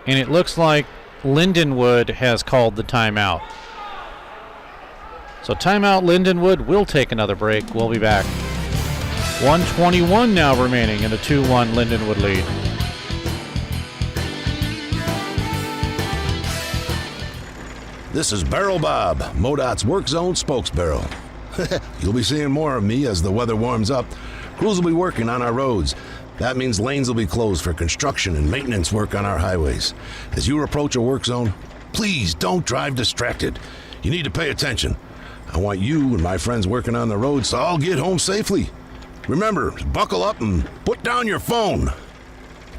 And it looks like Lindenwood has called the timeout. So timeout Lindenwood. We'll take another break. We'll be back. 1:21 now remaining in a 2-1 Lindenwood lead. This is Barrel Bob, MoDOT's Work Zone spokesbarrel. You'll be seeing more of me as the weather warms up. Crews will be working on our roads. That means lanes will be closed for construction and maintenance work on our highways. As you approach a work zone, please don't drive distracted. You need to pay attention. I want you and my friends working on the roads to all get home safely. Remember, buckle up and put down your phone.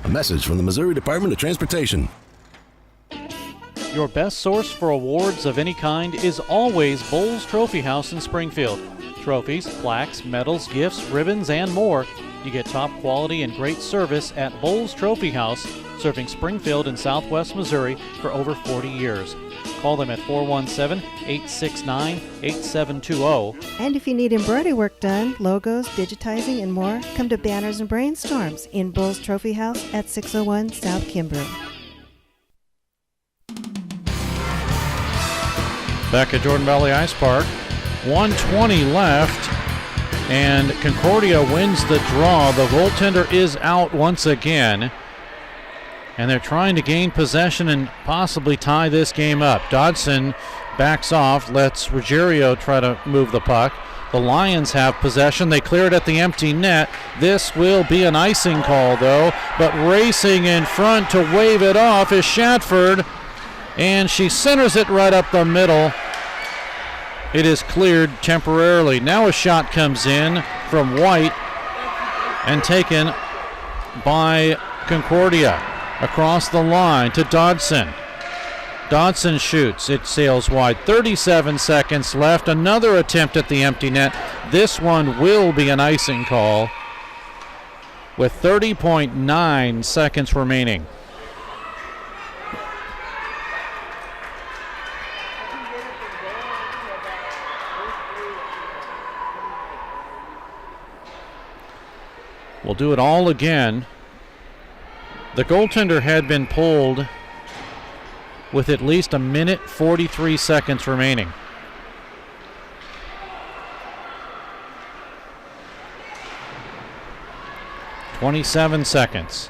A message from the Missouri Department of Transportation. Your best source for awards of any kind is always Bowles Trophy House in Springfield. Trophies, plaques, medals, gifts, ribbons, and more. You get top quality and great service at Bowles Trophy House, serving Springfield and Southwest Missouri for over 40 years. Call them at 417-869-8720. And if you need embroidery work done, logos, digitizing, and more, come to Banners and Brainstorms in Bowles Trophy House at 601 South Kimbrough. Back at Jordan Valley Ice Park, 1:20 left, and Concordia wins the draw. The goaltender is out once again, and they're trying to gain possession and possibly tie this game up. Dodson backs off, lets Ruggiero try to move the puck. The Lions have possession. They clear it at the empty net. This will be an icing call, though. But racing in front to wave it off is Shatford, and she centers it right up the middle. It is cleared temporarily. Now a shot comes in from White and taken by Concordia. Across the line to Dodson. Dodson shoots. It sails wide. 37 seconds left. Another attempt at the empty net. This one will be an icing call with 30.9 seconds remaining. We'll do it all again. The goaltender had been pulled with at least a minute 43 seconds remaining. .27 seconds.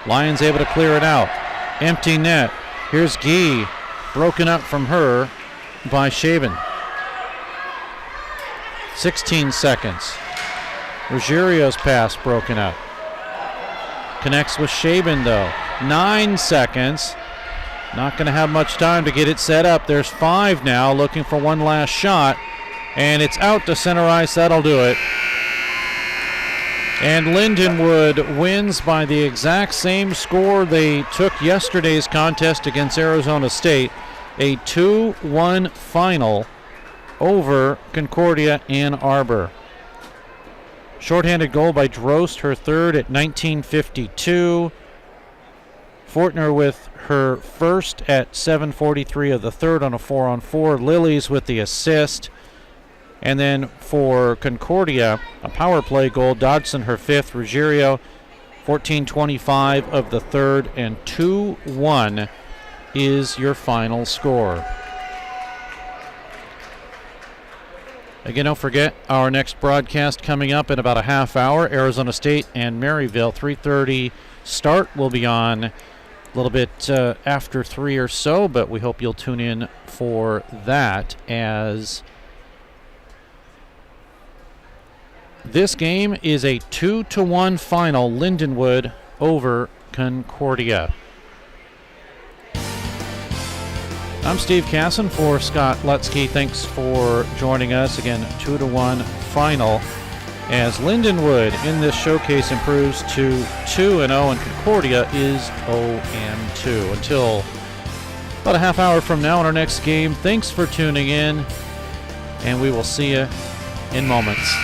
Lions able to clear it out. Empty net. Here's Gee, broken up from her by Shaben. 16 seconds. Ruggiero's pass broken up. Connects with Shaben, though. 9 seconds. Not going to have much time to get it set up. There's 5 now, looking for one last shot. And it's out to center ice. That'll do it. And Lindenwood wins by the exact same score they took yesterday's contest against Arizona State. A 2-1 final over Concordia-Ann Arbor. Shorthanded goal by Drost, her third at 19:52. Fortner with her first at 7:43 of the third on a 4-on-4. Lilies with the assist. And then for Concordia, a power play goal. Dodson her fifth. Ruggiero 14:25 of the third, and 2-1 is your final score. Again, don't forget our next broadcast coming up in about a half hour. Arizona State and Maryville, 3:30 start. Will be on a little bit after 3 or so, but we hope you'll tune in for that, as this game is a 2-1 final, Lindenwood over Concordia. I'm Steve Casson for Scott Lutsky. Thanks for joining us. Again, 2-1 final as Lindenwood in this showcase improves to 2-0 and Concordia is 0-2. Until about a half hour from now in our next game, thanks for tuning in, and we will see you in moments.